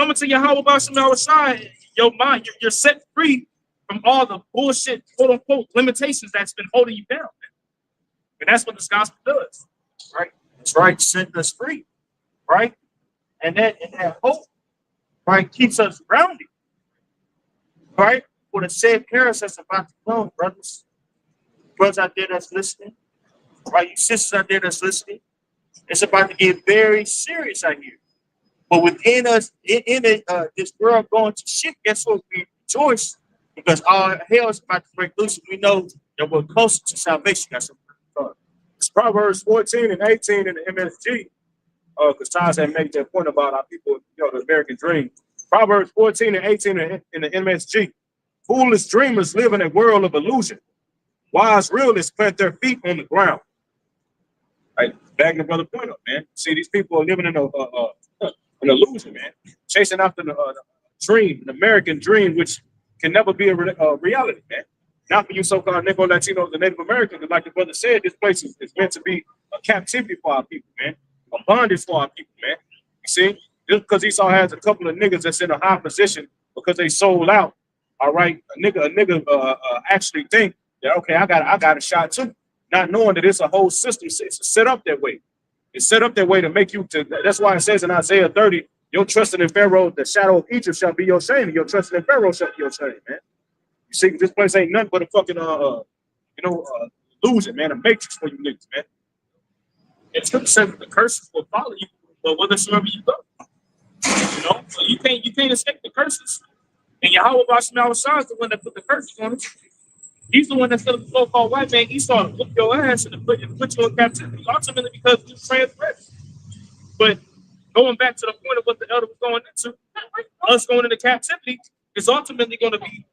coming to Yahweh Bashim outside, your mind, you're set free from all the bullshit, quote unquote, limitations that's been holding you down. And that's what this gospel does. Right? That's right, setting us free. Right? And that hope, right, keeps us grounded. Right? For the said parents that's about to come, brothers. Brothers out there that's listening. Right? You sisters out there that's listening. It's about to get very serious out here. But within us, in this world going to shit, guess what? We rejoice because all hell is about to break loose. We know that we're closer to salvation. That's what it's Proverbs 14 and 18 in the MSG. Because Taz had made that point about our people, the American dream. Proverbs 14 and 18 in the MSG. Foolish dreamers live in a world of illusion. Wise realists plant their feet on the ground. Right, backing the brother point up, man. See, these people are living in an illusion, man. Chasing after the dream, an American dream, which can never be a reality, man. Not for you so-called Negro Latinos and Native Americans. Like the brother said, this place is meant to be a captivity for our people, man. A bondage for our people, man. You see? Just because Esau has a couple of niggas that's in a high position because they sold out, all right, a nigga actually think that, okay, I got a shot too. Not knowing that it's a whole system. It's set up that way. It's set up that way to make you to. That's why it says in Isaiah 30, your trusting in Pharaoh, the shadow of Egypt shall be your shame. Your trusting in Pharaoh shall be your shame, man. You see, this place ain't nothing but a fucking illusion, man. A matrix for you niggas, man. It's going to say the curses will follow you, but whithersoever you go. So you can't escape the curses. And Yahweh Bashim outside is the one that put the curses on us. He's the one that's going to so-called white man Esau to whoop your ass and put you in captivity, ultimately because you transgressed. But going back to the point of what the elder was going into, us going into captivity is ultimately going to be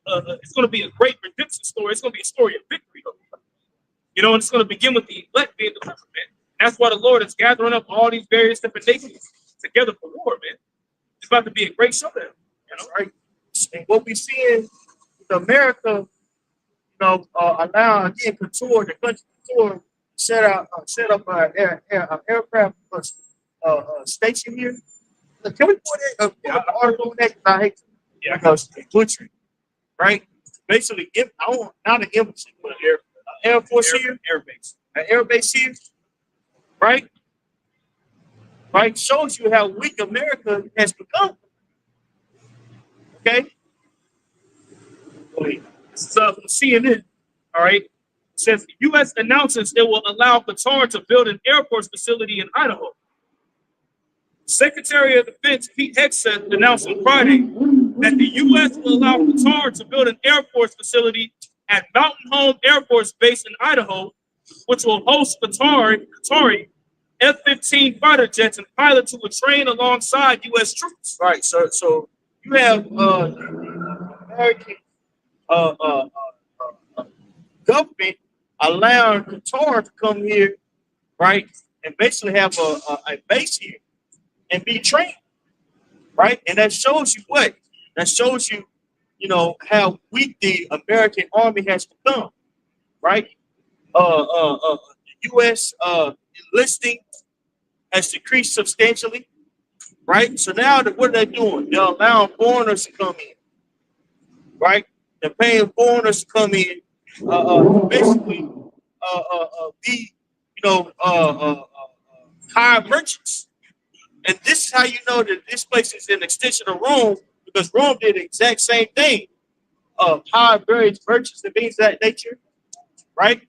it's going to be a great redemption story. It's going to be a story of victory, and it's going to begin with the elect being delivered, man. That's why the Lord is gathering up all these various different nations together for war, man. It's about to be a great showdown, right? And what we see in America. Allow again Couture, the country Couture, set up an aircraft station here. Can we put an article on that? I hate because butchery, right? Basically, not an embassy, but an Air Force here, an air base here, right? Right, shows you how weak America has become. Okay. So from CNN, all right, says the U.S. announces it will allow Qatar to build an Air Force facility in Idaho. Secretary of Defense Pete Hegseth announced on Friday that the U.S. will allow Qatar to build an Air Force facility at Mountain Home Air Force Base in Idaho, which will host Qatari F-15 fighter jets and pilots who will train alongside U.S. troops. Right. So you have American government allowing Qatar to come here, right, and basically have a base here and be trained, right? And that shows you what? That shows you, how weak the American army has become, right? The U.S. Enlisting has decreased substantially, right? So now what are they doing? They're allowing foreigners to come in, right? They're paying foreigners to come in, basically be, hired merchants. And this is how you know that this place is an extension of Rome, because Rome did the exact same thing. Hired various merchants and things of that nature, right?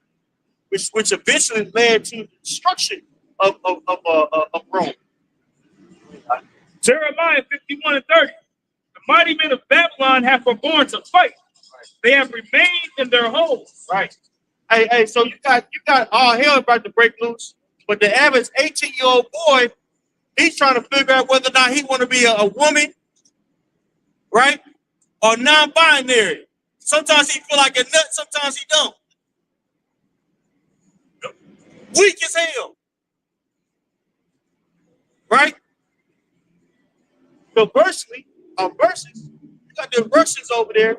Which eventually led to the destruction of Rome. Jeremiah 51 and 30. The mighty men of Babylon have forborne to fight. They have remained in their homes. Right. Hey, so you got all hell about to break loose, but the average 18-year-old boy, he's trying to figure out whether or not he want to be a woman, right, or non-binary. Sometimes he feel like a nut, sometimes he don't. Weak as hell, right? So versus, you got the Russians over there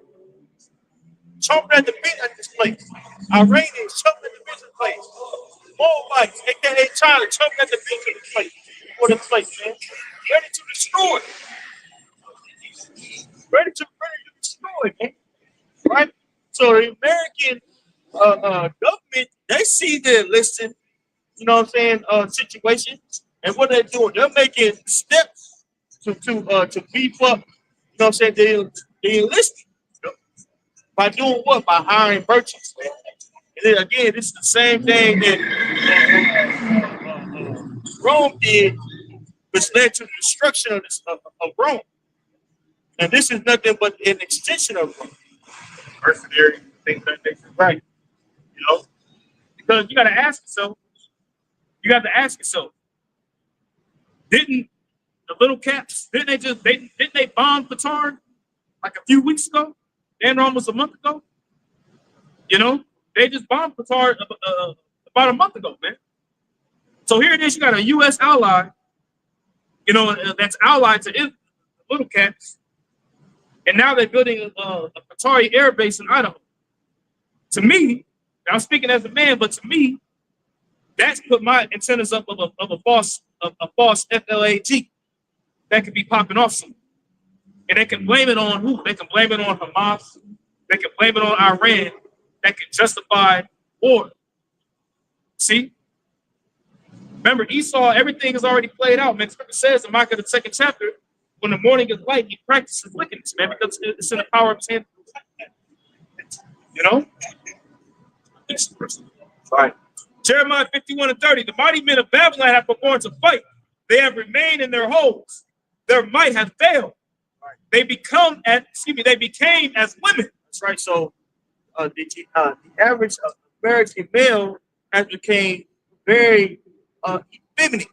chomping at the bit at this place. Iranians chomping at the bit of the place. Moabites, aka China, chomping at the bit of the place. For the place, man. Ready to destroy it. ready to destroy, man. Right? So the American government, they see the enlisting, you know what I'm saying, situation, and what they're doing, they're making steps to beef up, you know what I'm saying, the enlisting. By doing what? By hiring merchants, man. And then again, this is the same thing that Rome did, which led to the destruction of Rome. And this is nothing but an extension of Rome. Mercenary, things like that. Right. You know, because you got to ask yourself. You got to ask yourself. Didn't the little caps? Didn't they bomb Qatar like a few weeks ago? And almost a month ago. You know, they just bombed Qatar about a month ago, man. So here it is. You got a U.S. ally. You know, that's allied to the little cats. And now they're building a Qatari air base in Idaho. To me, I'm speaking as a man, but to me, that's put my antennas up of a false FLAG that could be popping off soon. And they can blame it on who? They can blame it on Hamas. They can blame it on Iran. That can justify war. See? Remember, Esau, everything is already played out, man. Scripture says in Micah, the 2nd chapter, when the morning is light, he practices wickedness, man, because it's in the power of his hand. You know? All right. Jeremiah 51:30. The mighty men of Babylon have performed to fight. They have remained in their holes. Their might has failed. They became as women. That's right. So the average American male has become very effeminate,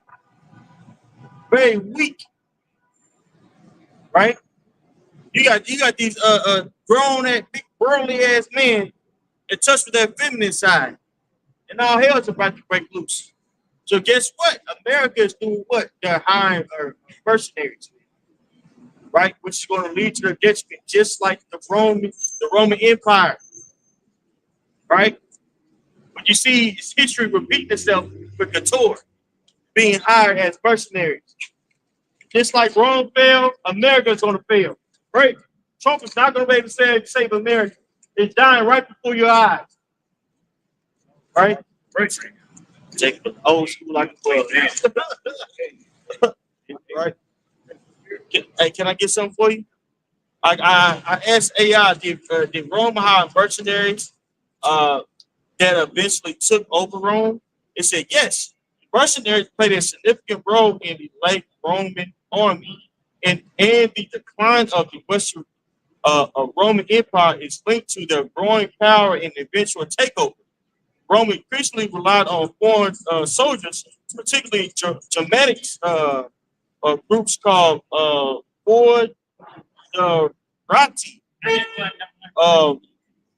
very weak. Right? You got these grown ass big burly ass men in touch with their feminine side. And all hell's about to break loose. So guess what? America is doing what? They're hiring mercenaries, right? Which is going to lead to their detriment, just like the Roman Empire, right? But you see history repeat itself with Couture being hired as mercenaries. Just like Rome failed, America is going to fail, right? Trump is not going to be able to save America. It's dying right before your eyes. Right? Right. Take the old school like a 12. Right? Hey, can I get something for you? I asked AI, did Rome hire mercenaries that eventually took over Rome? It said yes. Mercenaries played a significant role in the late Roman army, and the decline of the Western Roman Empire is linked to their growing power and eventual takeover. Rome increasingly relied on foreign soldiers, particularly Germanic groups called Rati,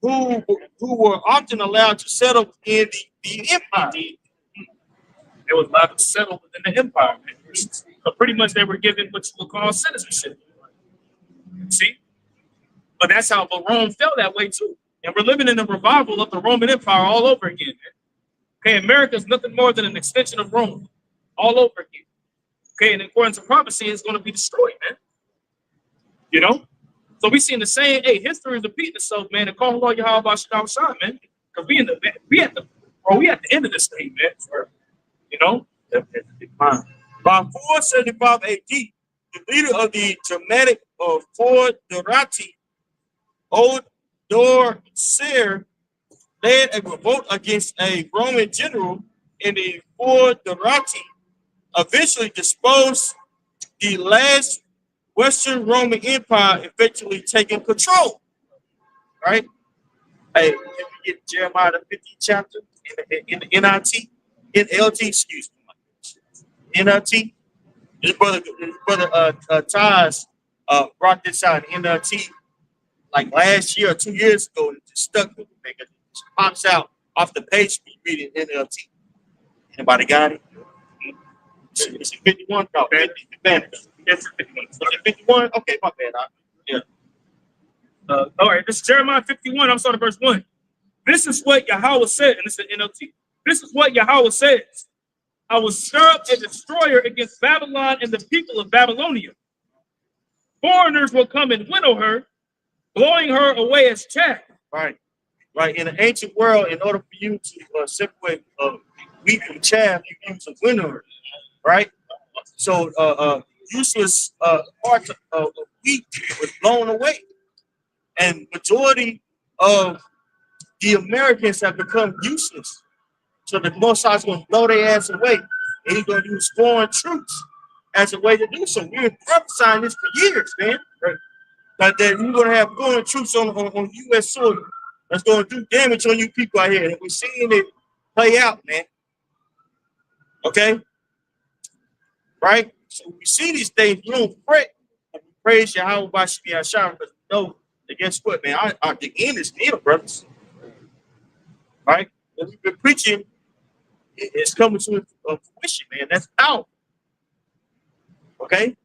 who were often allowed to settle in the empire. They was allowed to settle within the empire, man. So pretty much they were given what you would call citizenship. See? But that's how Rome fell that way too. And we're living in a revival of the Roman Empire all over again, man. Okay, America is nothing more than an extension of Rome all over again. Okay, and according to prophecy, it's going to be destroyed, man. You know? So we seeing the same, hey, history is repeating itself, man. And call Lord Yahweh Shah, man. Because we at the end of this thing, man. You know? By 475 AD, the leader of the Germanic Dorati, Odoacer, led a revolt against a Roman general, and the Dorati eventually disposed the last Western Roman Empire, eventually taking control. Right? Hey, let me get Jeremiah the 50th chapter in the NIT, NLT, excuse me. NLT. His brother Taz brought this out in NLT like last year or 2 years ago, and it just stuck with me. It pops out off the page we read in NLT. Anybody got it? It's 51. No, 50. It's 51. Was it 51? Okay, my bad. Yeah. All right, this is Jeremiah 51. I'm starting verse 1. This is what Yahweh said, and this is NLT. This is what Yahweh says. I will stir up a destroyer against Babylon and the people of Babylonia. foreigners will come and winnow her, blowing her away as chaff. Right. Right. In the ancient world, in order for you to separate wheat from chaff, you use a winnower. Right. So useless parts of wheat was blown away, and majority of the Americans have become useless. So the Most High is going to blow their ass away, and He's going to use foreign troops as a way to do so. We've been prophesying this for years, man. Right. That we're going to have foreign troops on U.S. soil that's going to do damage on you people out here, and we're seeing it play out, man. Okay, right? So we see these things, we don't fret, and we praise Yahweh by Shemi Hashem, because we know that guess what, man? The end is near, brothers. Right? And we've been preaching, it's coming to fruition, man. That's out. Okay?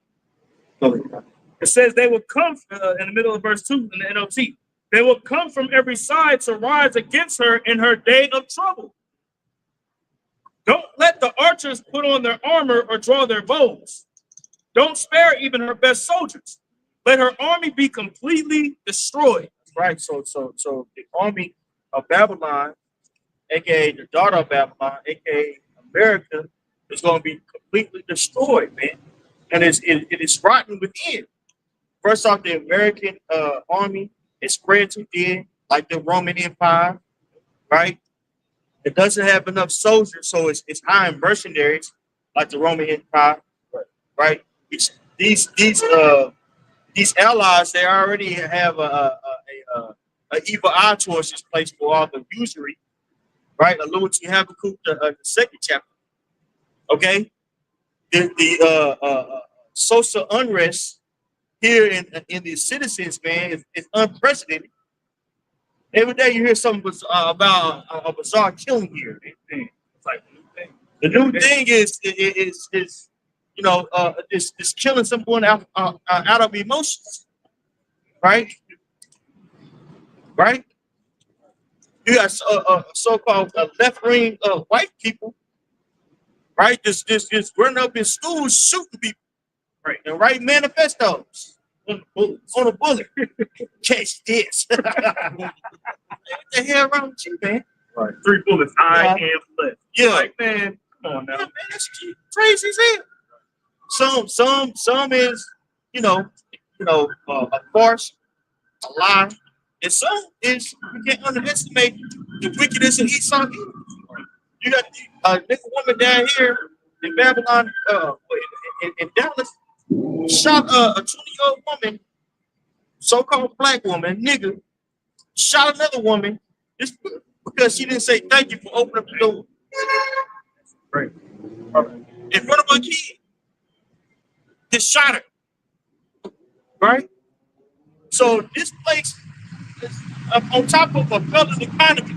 It says they will come in the middle of verse 2 in the NLT. They will come from every side to rise against her in her day of trouble. Don't let the archers put on their armor or draw their bows. Don't spare even her best soldiers. Let her army be completely destroyed. Right. So the army of Babylon, aka the daughter of Babylon, aka America, is going to be completely destroyed, man. And it is rotten within. First off, the American army is spread too thin, like the Roman Empire, right? It doesn't have enough soldiers, so it's hiring mercenaries, like the Roman Empire, right? These allies, they already have a evil eye towards this place for all the usury, right? Allude to Habakkuk, the second chapter. Okay, the social unrest here in the citizens, man, is unprecedented. Every day you hear something about a bizarre killing here. It's like the new thing is you know is killing someone out of emotions, right? Right? You got so-called left-wing white people, right? Just running up in schools shooting people, right? And writing manifestos on a bullet. Catch this. What the hell wrong with you, man? Right. 3 bullets, I am left. Yeah. Like, man, come on now. Yeah, man, that's crazy as hell. Some is, a farce, a lie. And some is, you can't underestimate the wickedness in Esau. You got a nigga woman down here in Babylon, in Dallas, shot a 20-year-old woman, so-called black woman, nigga, shot another woman just because she didn't say thank you for opening up the door. Right. In front of her kid. Just shot her. Right? So this place is on top of a felon economy.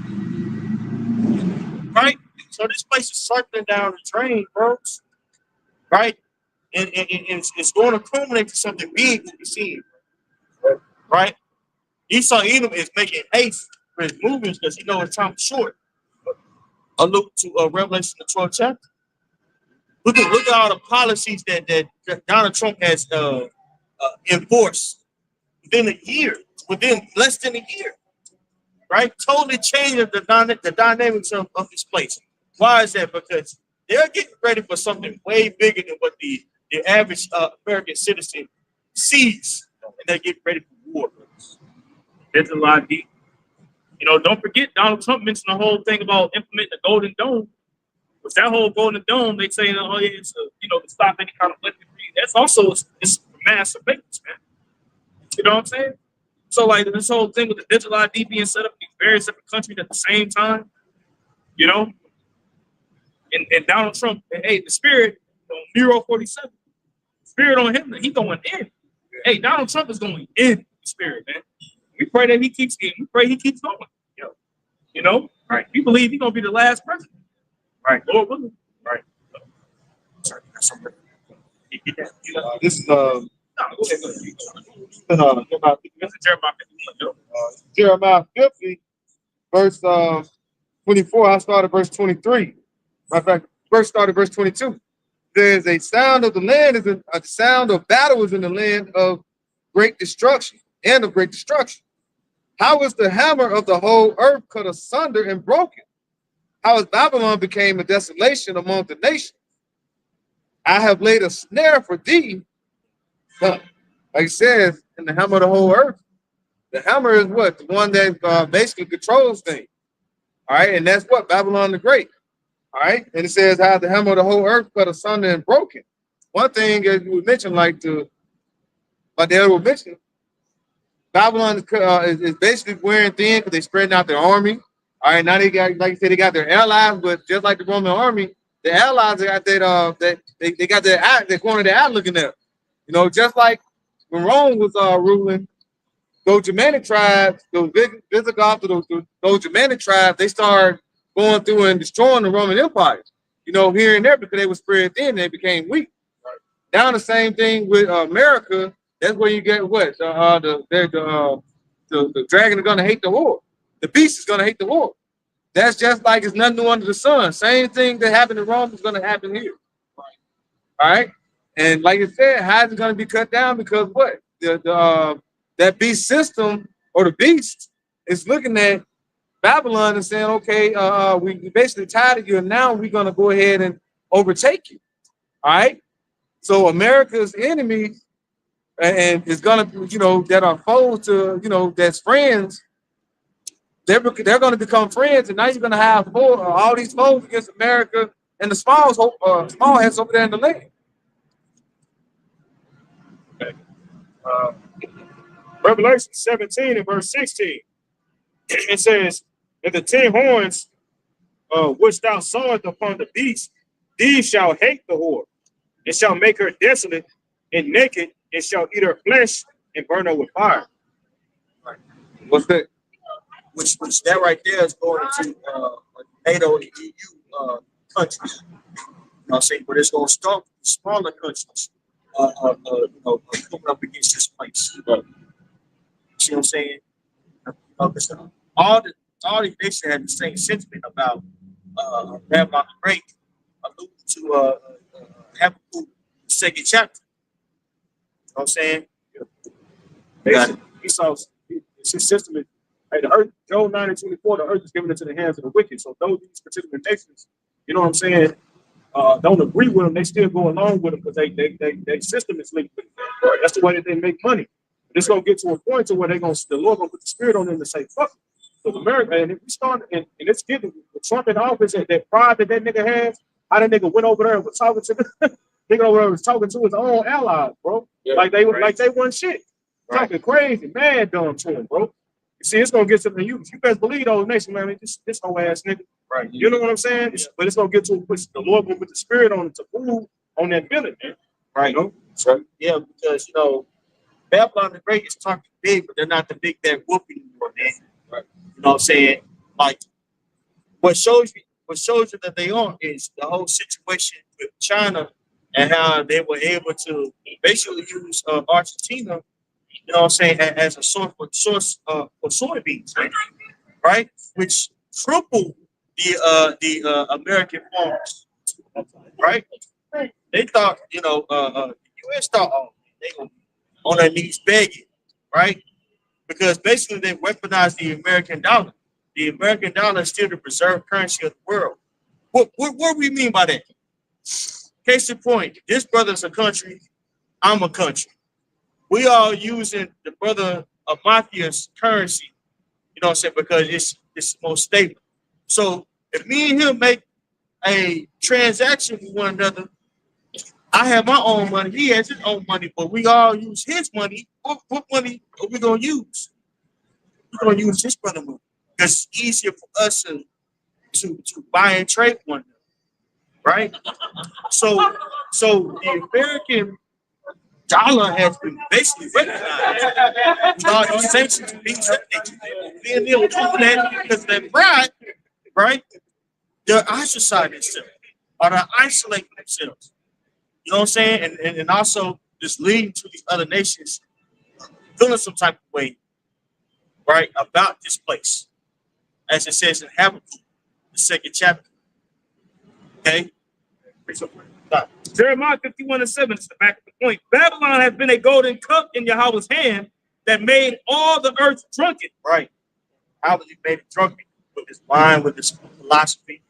Right? So this place is circling down the drain, bro. Right? And it's going to culminate to something big to be seen. Right? Esau Edom is making haste for his movements because he knows his time is short. Allude to Revelation, the 12th chapter. Look at all the policies that Donald Trump has enforced within less than a year. Right? Totally changing the dynamics of this place. Why is that? Because they're getting ready for something way bigger than what the average American citizen sees. And they're getting ready for war. It's a lot deep. Don't forget Donald Trump mentioned the whole thing about implementing the Golden Dome. With that whole Golden Dome, they say, oh yeah, it's to stop any kind of weaponry. That's also it's mass surveillance, man. You know what I'm saying? So like this whole thing with the digital ID being set up in these various different countries at the same time, and Donald Trump, hey, the spirit on Bureau 47, spirit on him, he going in. Hey, Donald Trump is going in the spirit, man. We pray that he keeps getting. We pray he keeps going. Right? We believe he's gonna be the last president. Right, Lord willing. Right. Sorry, that's something. This is No, go ahead. This is Jeremiah 50, verse 24. I started verse 23. Matter of fact, verse started verse 22. There's a sound of the land, a sound of battle is in the land of great destruction, and of great destruction. How is the hammer of the whole earth cut asunder and broken? How is Babylon became a desolation among the nations? I have laid a snare for thee, but like it says, in the hammer of the whole earth. The hammer is what? The one that basically controls things. All right, and that's what? Babylon the Great. All right, and it says how the hammer of the whole earth cut asunder and broken. One thing as you mentioned, like the elder was mentioning, Babylon is basically wearing thin because they're spreading out their army. All right, now they got, like you said, they got their allies, but just like the Roman army, the allies got that they got their corner of their eye looking at. You know, just like when Rome was ruling, those Germanic tribes, those Visigoths, those Germanic tribes, they started going through and destroying the Roman Empire. You know, here and there because they were spread thin, they became weak. Now the same thing with America. That's where you get what the dragon is gonna hate the whore. The beast is gonna hate the whore. That's just like it's nothing new under the sun. Same thing that happened in Rome is gonna happen here. All right, and like I said, how is it gonna be cut down? Because what that beast system or the beast is looking at Babylon and saying, okay, we basically tired of you, and now we're gonna go ahead and overtake you. All right. So America's enemies and is gonna, that are foes to, that's friends. They're going to become friends, and now you're going to have all these foes against America and the small heads over there in the land. Revelation 17 and verse 16. It says, "And the 10 horns which thou sawest upon the beast, these shall hate the whore, and shall make her desolate and naked, and shall eat her flesh and burn her with fire." Right. What's that? Which that right there is going to NATO and EU countries. You know what I'm saying? But it's going to start with smaller countries, coming up against this place. See what I'm saying? All these nations have the same sentiment about Babylon the Great, alluding to Habakkuk, the second chapter. You know what I'm saying? Basically, Esau's his system is, hey, the earth, Job 9:24, the earth is given into the hands of the wicked. So those these particular nations, you know what I'm saying, don't agree with them, they still go along with them because they system is linked with them. Right? That's the way that they make money. But it's gonna get to a point to where the Lord gonna put the spirit on them to say, fuck it. Because America, and if we start, and it's getting with Trump in office, that pride that nigga has, how that nigga went over there and was talking to the nigga over there was talking to his own allies, bro. Yeah, like they weren't shit. Right. Talking crazy, mad dumb to him, bro. You see, it's gonna get to the youth. You best believe those nations, man. This whole ass nigga. Right. You know what I'm saying? Yeah. But it's gonna get to the Lord gonna put the spirit on it to move on that feeling, man. Right. You know? Right. Yeah, because Babylon the Great is talking big, but they're not the big that whooping anymore, man. Right. You know what I'm saying? Like what shows you that they are is the whole situation with China and how they were able to basically use Argentina, you know what I'm saying, as a source for soybeans, right? Which crippled the American farmers, right? They thought, the U.S. thought, oh, they gonna be on their knees begging, right? Because basically they weaponized the American dollar. The American dollar is still the reserve currency of the world. What do we mean by that? Case in point, this brother's a country, I'm a country. We all using the brother of Mafia's currency, you know what I'm saying, because it's most stable. So if me and him make a transaction with one another, I have my own money, he has his own money, but we all use his money. What money are we gonna use? We're gonna use his brother money. Because it's easier for us to buy and trade one another, right? So the American dollar has been basically recognized with all these sanctions being being able to do that because they pride, right? They're ostracizing themselves or they're isolating themselves. You know what I'm saying? And also just leading to these other nations feeling some type of way, right, about this place. As it says in Habakkuk, the second chapter. Okay? Jeremiah 51:7 is the back of the point. Babylon has been a golden cup in Yahweh's hand that made all the earth drunken. Right. How was he made it drunken? With his mind, with his philosophy.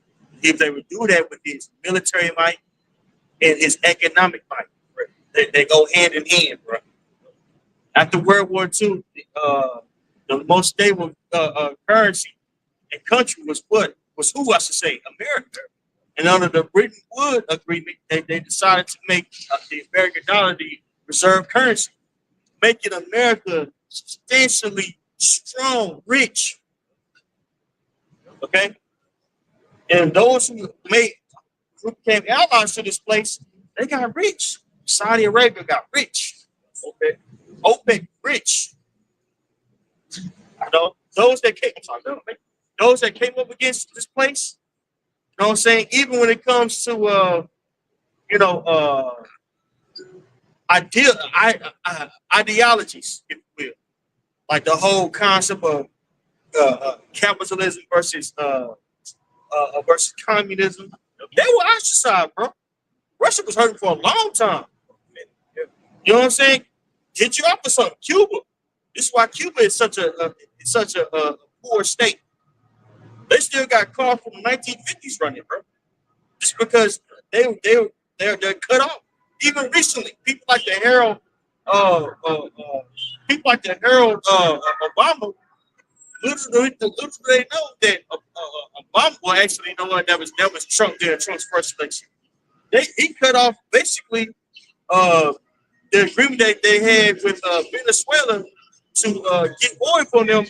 If they would do that with his military might and his economic might, right? They go hand in hand, bro. After World War II, the most stable currency and country was what? Was who, I should say, America. And under the Bretton Woods Agreement, they decided to make the American dollar the reserve currency, making America substantially strong, rich. Okay? And those who became allies to this place, they got rich. Saudi Arabia got rich. Okay? OPEC rich. You know, those that came up against this place, you know what I'm saying? Even when it comes to ideologies, if you will, like the whole concept of capitalism versus communism, they were ostracized, bro. Russia was hurting for a long time. You know what I'm saying? Get you up for something. Cuba. This is why Cuba is such a poor state. They still got cars from the 1950s running, bro. Just because they're cut off. Even recently, people like the Harold Obama. Little do they know that Obama, well, actually, you know what? That was Trump there, Trump's first election. He cut off basically the agreement that they had with Venezuela to get oil from them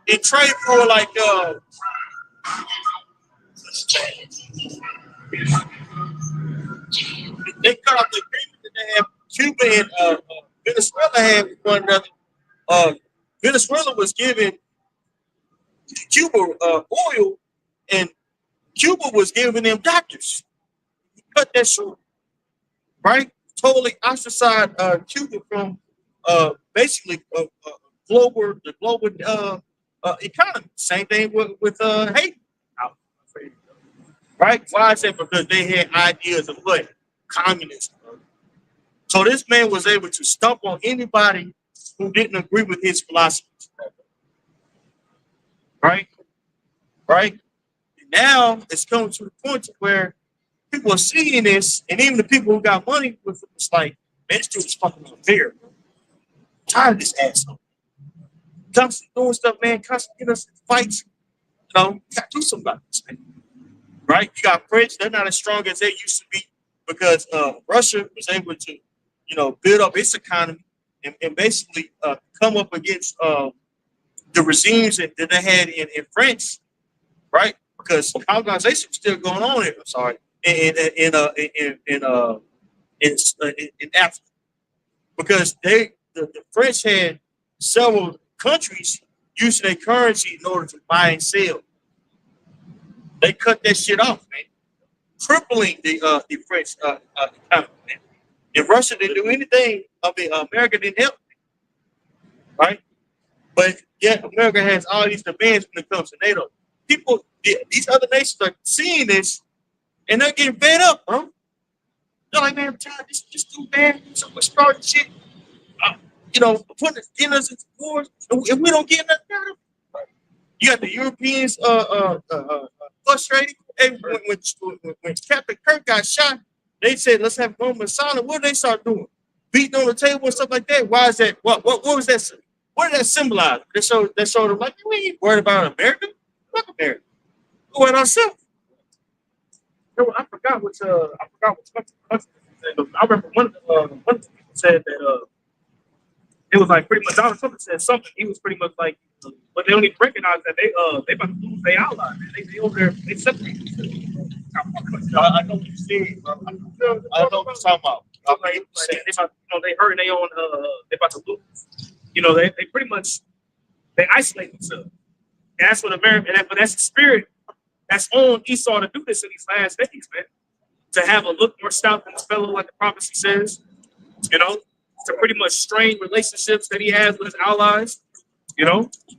in trade for like they cut off the agreement that they had Cuba and Venezuela had with one another. Venezuela was giving Cuba oil, and Cuba was giving them doctors. He cut that short, right? Totally ostracized Cuba from basically the global economy. Same thing with Haiti, right? Why is that? Because they had ideas of what? Communism. So this man was able to stump on anybody who didn't agree with his philosophy. Right? Right? And now it's coming to the point where people are seeing this, and even the people who got money with it, it's like, man, this dude is fucking unfair. I'm tired of this asshole. Constantly doing stuff, man, constantly getting us in fights. You know, you gotta do something about this, man. Right? You got French, they're not as strong as they used to be because Russia was able to, build up its economy and basically come up against the regimes that they had in France, right? Because colonization was still going on here. I'm sorry, in Africa, because the French had several countries using their currency in order to buy and sell. They cut that shit off, man, crippling the French economy, man. If Russia didn't do anything, America didn't help, right? But yet America has all these demands when it comes to NATO. People, these other nations are seeing this, and they're getting fed up, bro. They're like, man, I'm tired of this dude, man. So much starting shit. Putting us into wars, and we don't get nothing out of it. You got the Europeans frustrated. And when Captain Kirk got shot, they said, let's have a moment of silence. What did they start doing? Beating on the table and stuff like that. Why is that? What was that? What did that symbolize? They showed them like, we ain't worried about America. Fuck America. We're worried ourselves. I forgot which country. I remember one of the people said that it was like pretty much Donald Trump said something. He was pretty much like, but they don't even recognize that they about to lose their ally. They over there, they separate. I know what you're saying, bro. I know what you're talking about. They hurt their own. They about to lose. They pretty much they isolate themselves. And that's what America. But that's the spirit that's on Esau to do this in these last days, man. To have a look more stout than his fellow, like the prophecy says. To pretty much strain relationships that he has with his allies.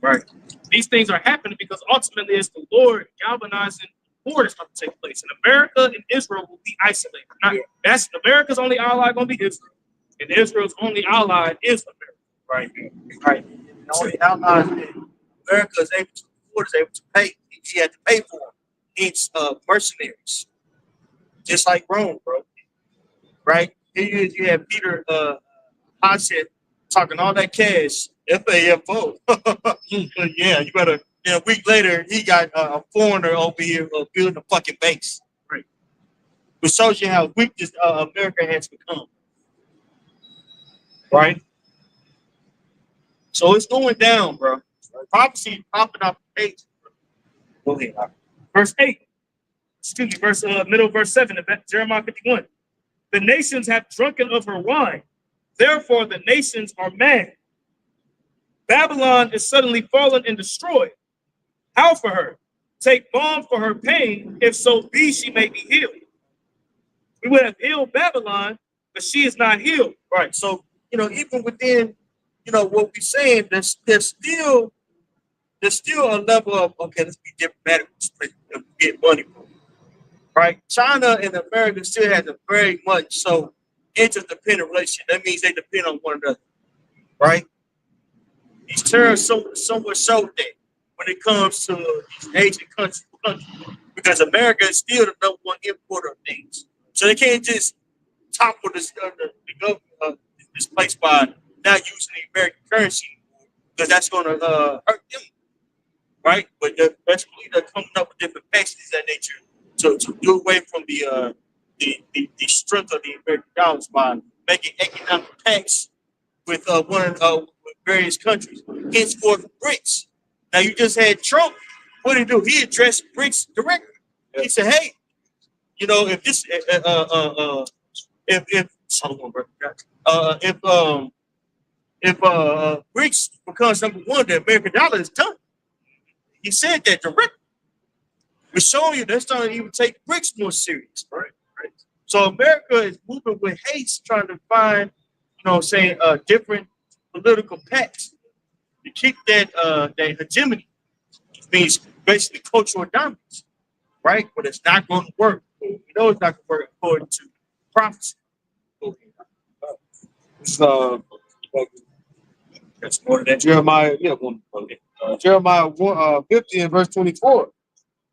Right. These things are happening because ultimately it's the Lord galvanizing war that's going to take place, and America and Israel will be isolated. That's America's only ally going to be Israel, and Israel's only ally is America. Right. Right. The only outline that America is able to afford is able to pay. He had to pay for them. It's mercenaries. Just like Rome, bro. Right? Here you have Peter Hodgson talking all that cash. FAFO. Yeah, you better. A week later, he got a foreigner over here building a fucking base. Right. Which shows you how weak this America has become. Right? So it's going down, bro. Prophecy popping off the page. Go ahead. Verse 8, excuse me, middle verse 7 of Jeremiah 51. The nations have drunken of her wine, therefore the nations are mad. Babylon is suddenly fallen and destroyed. How for her? Take balm for her pain, if so be she may be healed. We would have healed Babylon, but she is not healed. Right. So, even within, what we're saying, there's still a level of, okay, let's be diplomatic, get money from. Right? China and America still has a very much so interdependent relationship. That means they depend on one another. Right? These tariffs somewhat so that when it comes to these Asian countries, because America is still the number one importer of things. So they can't just topple this place by not using the American currency because that's going to hurt them. Right? But basically they're coming up with different packages of that nature to do away from the strength of the American dollars by making economic pacts with with various countries. Henceforth, BRICS. Now you just had Trump. What did he do? He addressed BRICS directly. Yeah. He said, "Hey, if this if BRICS becomes number one, the American dollar is done." He said that directly. We're showing you they're starting to even take BRICS more serious, right? So America is moving with haste, trying to find, different political pacts to keep that hegemony. It means basically cultural dominance, right? But it's not going to work. We know it's not going to work according to prophecy. That's more than Jeremiah. Yeah, Jeremiah 50 and verse 24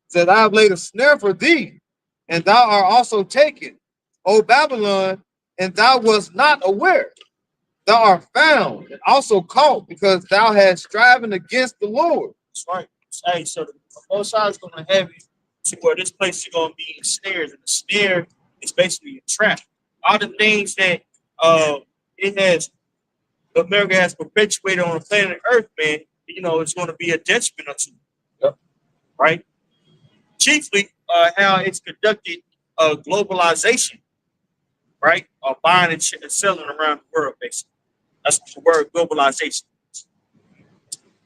said, "I have laid a snare for thee, and thou art also taken, O Babylon, and thou wast not aware. Thou art found and also caught, because thou hast striven against the Lord." That's right. Hey, so the Most High is going to have you to where this place is going to be ensnared, and the snare is basically a trap. All the things that America has perpetuated on the planet Earth, man, it's going to be a detriment unto you. Yep. Right? Chiefly, how it's conducted globalization, right? Or buying and selling around the world, basically. That's the word globalization.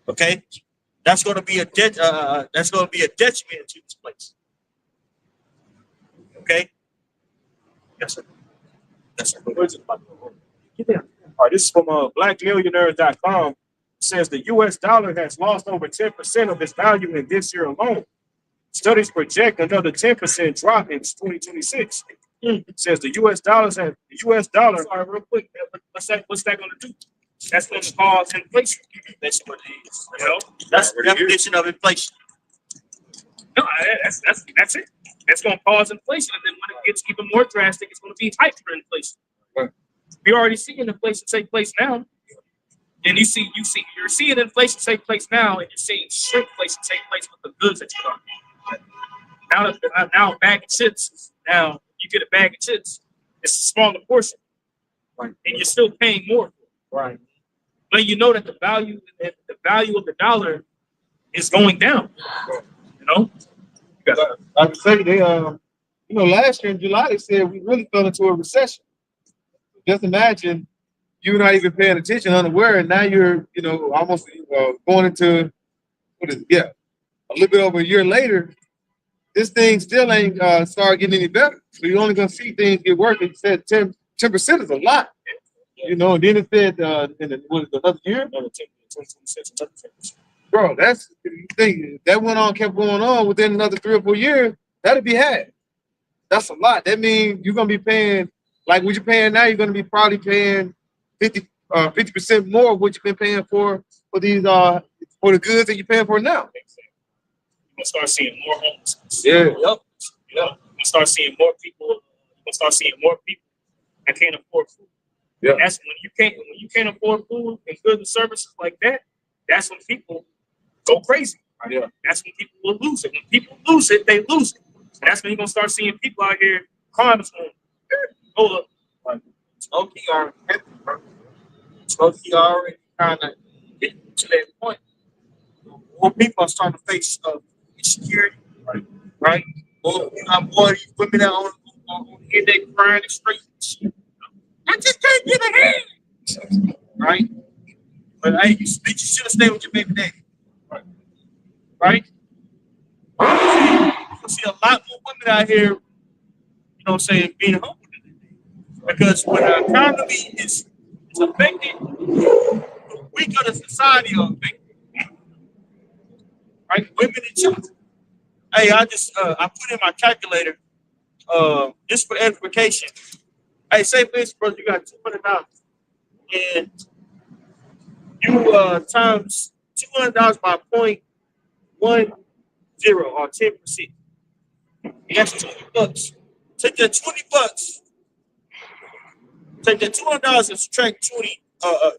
Okay? That's going to be a detriment to this place. Okay? Yes, sir. Yes, sir. All right, this is from blackmillionaires.com. It says the U.S. dollar has lost over 10% of its value in this year alone. Studies project another 10% drop in 2026. It says the U.S. dollar. Sorry, real quick. What's that going to do? That's going to cause inflation. That's what it is. That's the definition of inflation. No, that's it. It's going to cause inflation, and then when it gets even more drastic, it's going to be hyperinflation. Right. We're already seeing inflation take place now, and you're seeing inflation take place now, and you're seeing shrinkflation take place with the goods that you are. Now a bag of chips. Now you get a bag of chips. It's a smaller portion, right? And you're still paying more, right? But you know that the value of the dollar is going down. I would say they, last year in July they said we really fell into a recession. Just imagine you're not even paying attention, unaware, and now you're, almost going into a little bit over a year later. This thing still ain't started getting any better. So you're only gonna see things get worse. It said 10% is a lot. And then it said another year? Another 10%. Bro, that's the thing. That kept going on within another 3 or 4 years. That'll be had. That's a lot. That means you're gonna be paying like what you're paying now. You're gonna be probably paying 50% more of what you've been paying for these for the goods that you're paying for now. You're gonna start seeing more homelessness. Yeah. Yep. Yep. You're gonna start seeing more people. You're gonna start seeing more people that can't afford food. Yeah. And that's when you can't afford food and goods and services like that. That's when people go crazy. Right? Yeah. That's when people will lose it. When people lose it, they lose it. And that's when you're gonna start seeing people out here crying on. Hold up. Like, Smokey already kind of get to that point. More people are starting to face insecurity, right? Well, you got more of these women that on here they crying and straight. I just can't get ahead, right? But hey, you should have stayed with your baby daddy, right? You see a lot more women out here, you know what I'm saying, being humble. Because when the economy is affected, the weaker the society are affected. Right? Women and children. Hey, I put in my calculator, just for edification. Hey, say for instance, brother, you got $200 and you times $200 by 0.10 or 10%. That's $20. Take that $20. Take that $200 and subtract 20.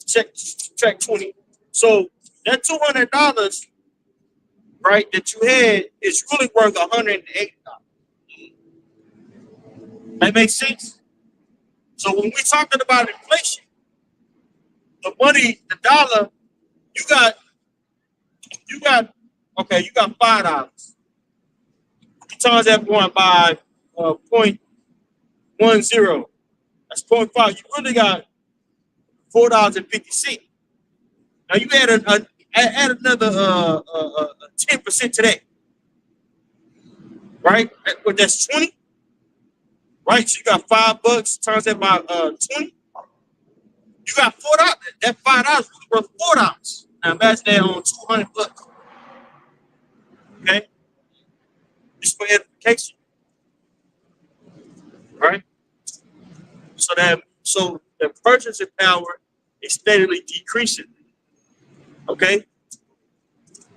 Subtract 20. So that $200, right, that you had is really worth $180. That makes sense. So when we're talking about inflation, the money, the dollar, you got $5. You times that one by 0.10. That's 0.5. You really got $4.50. Now you add another 10% to that, right? That's 20, right? So you got $5 times that by 20. You got $4. That $5 is worth $4. Now imagine that on $200. Okay, just for edification, right? So the purchasing power is steadily decreasing. Okay.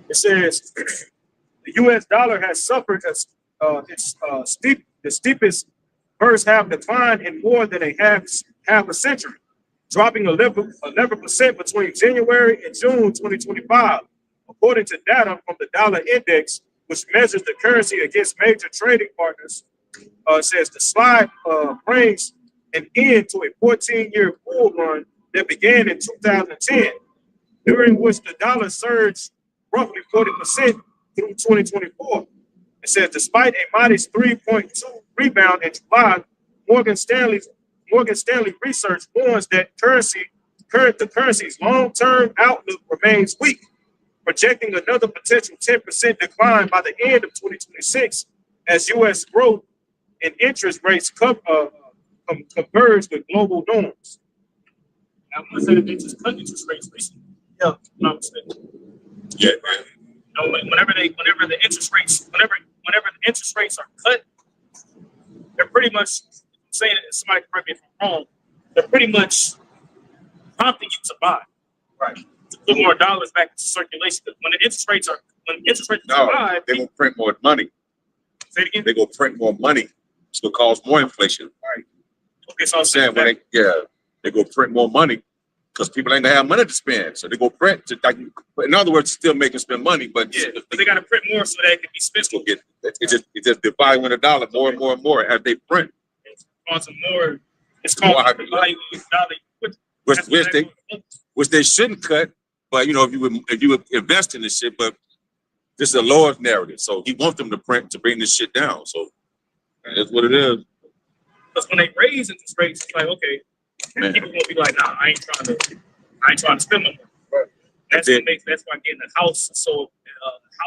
It says the U.S. dollar has suffered the steepest first half decline in more than half a century, dropping 11% between January and June 2025, according to data from the dollar index, which measures the currency against major trading partners. Says the slide brings an end to a 14-year bull run that began in 2010, during which the dollar surged roughly 40% through 2024. It says despite a modest 3.2 rebound in July, Morgan Stanley research warns that the currency's long-term outlook remains weak, projecting another potential 10% decline by the end of 2026 as U.S. growth and interest rates converge with global norms. I'm gonna say that they just cut interest rates recently. Yeah. You know what I'm saying? Yeah. Right. You know, whenever the interest rates are cut, they're pretty much saying that somebody correct me if I'm wrong. They're pretty much prompting you to buy, right? To put more dollars back into circulation. When interest rates are high, they're gonna print more money. Say it again. They're gonna print more money. It's gonna cause more inflation. Right. Okay, so I'm saying they go print more money because people ain't gonna have money to spend. So they go print to, like, in other words, still make them spend money, but but they gotta print more so that it can be spent. It's just devaluing the dollar more and more and more as they print. It's causing more. It's causing the value of the dollar. Which they shouldn't cut, but if you would invest in this shit, but this is a lower narrative. So he wants them to print to bring this shit down. So that's what it is. Because when they raise interest rates, it's like, okay, people gonna be like, nah, I ain't trying to spend my money. Right. That's why getting a house. So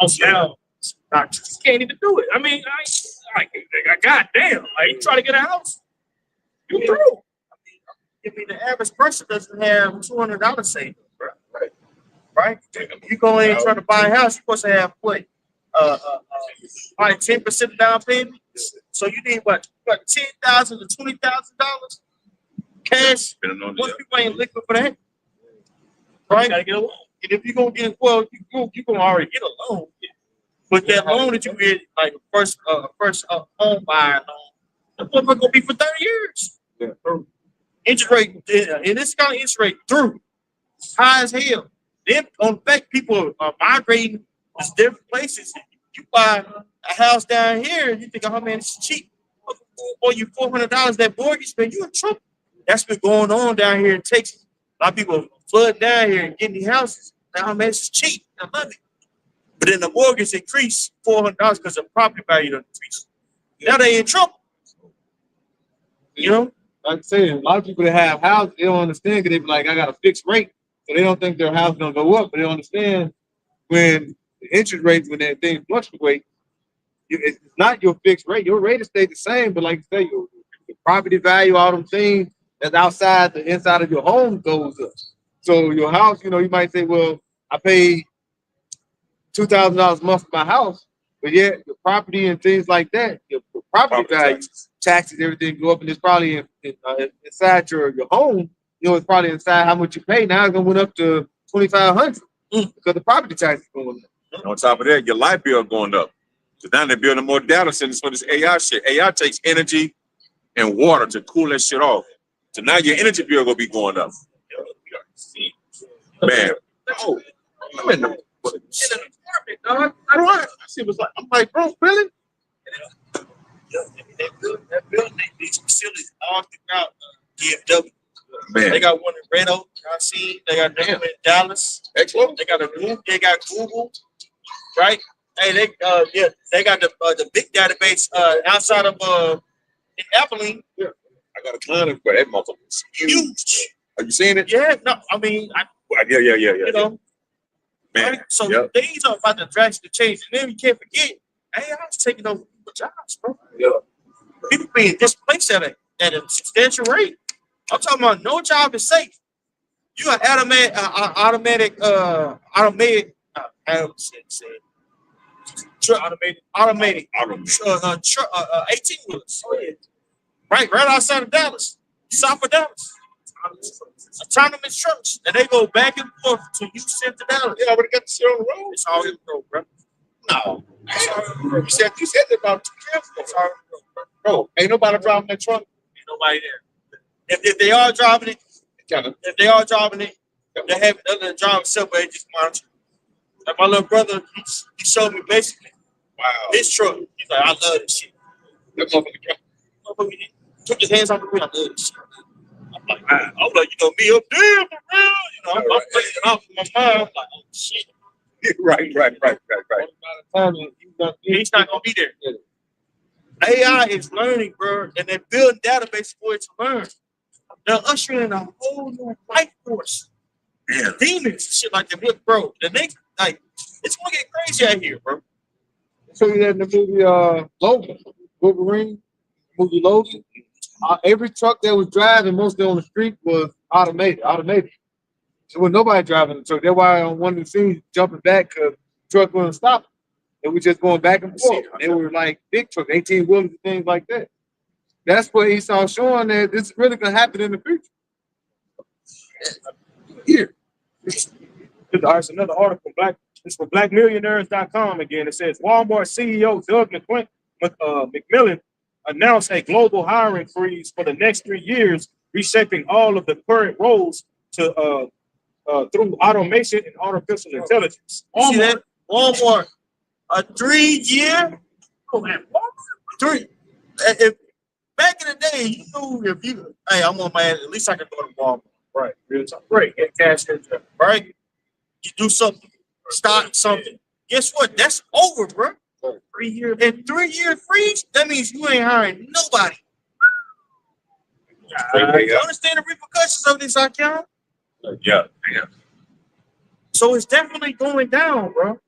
house now, I just can't even do it. I mean, I goddamn, like you trying to get a house, you through. I mean, the average person doesn't have $200 saved, right? You go in and try to buy a house, you're supposed to have what? probably 10% down payment. So you need what $10,000 to $20,000 cash. Depending on Most the- people ain't liquid for that, right? Gotta get a loan. And if you're gonna get you gonna already get a loan. But that loan that you get, like a first home buyer loan, that motherfucker gonna be for 30 years. Yeah. Interest rate, and this kind of interest rate through high as hell. Then on fact, people are migrating to different places. You buy a house down here, you think, oh man, it's cheap. Or you $400 that mortgage, man, you in trouble. That's been going on down here in Texas. A lot of people flood down here and getting these houses. Now, man, it's cheap. I love it. But then the mortgage increased $400 because the property value increased. Now they in trouble. You know? Like I said, a lot of people that have houses, they don't understand because they be like, I got a fixed rate. So they don't think their house is gonna go up, but they don't understand when the interest rates, when that thing fluctuate, it's not your fixed rate. Your rate will stay the same, but like you say, your property value, all them things that's outside the inside of your home goes up. So your house, you know, you might say, well, I pay $2,000 a month for my house, but yet your property and things like that, your property value, taxes, everything go up, and it's probably inside your home. You know, it's probably inside how much you pay. Now it's gonna went up to $2,500 because the property tax is going up. And on top of that, your light bill going up. So now they're building more data centers for this AI shit. AI takes energy and water to cool that shit off. So now your energy bill gonna be going up. Man, oh, I'm in the apartment, dog. I don't know. I see what's like. I'm like, bro, really? That building, these facilities all throughout DFW. Man, They got one in Reno, I see. They got one in Dallas. excellent. They got They got Google, right? Hey, they got the big database outside of in Abilene. I got a client, but that motherfucker's huge. Are you seeing it? Yeah, no, I mean, Yeah. you know, Man, right? So yep. things are about to drastically change, and then you can't forget AI is taking over people's jobs, bro. Yeah. People being displaced at a substantial rate. I'm talking about no job is safe. You got automated, automated 18 wheelers. Right outside of Dallas, south of Dallas. Autonomous trucks, and they go back and forth to Houston to Dallas. They already got the shit on the road. It's all in the road, bro. No. You said that about 2 years ago. It's all in the road, bro. Bro, ain't nobody driving that truck. Ain't nobody there. If they are driving it, they have another driver somewhere. Just monitor. Like my little brother, he showed me basically Wow. his truck. He's like, I love this shit. That motherfucker. He took his hands off the wheel. I love this shit. I'm like, wow. I'm like, me up there for real. You know, I'm playing it off in my mind. I'm like, oh shit. Right. He's not gonna be there. AI is learning, bro, and they're building database for it to learn. They're ushering in a whole new life force. Yeah. Demons, shit like that, bro. The next, like, it's gonna get crazy out here, bro. So you that in the movie Logan, Wolverine, movie Logan. Every truck that was driving, mostly on the street, was automated. So was nobody driving the truck. That's why on one of the scenes jumping back because the truck wouldn't stop. It was just going back and forth. They were like big trucks, 18 wheelers and things like that. That's what Esau showing that this is really gonna happen in the future. Here. All right, so another article, it's from blackmillionaires.com again. It says Walmart CEO Doug McMillan announced a global hiring freeze for the next 3 years, reshaping all of the current roles to through automation and artificial intelligence. See that? Walmart, a 3-year? Oh man, Walmart, if back in the day, you knew if you, hey, I'm on my ass, at least I can go to Walmart. Right, real time. Great, get cash in, Right? You do something, start something. Guess what? That's over, bro. 3 year and 3-year freeze. That means you ain't hiring nobody. You understand the repercussions of this account? Yeah. So it's definitely going down, bro.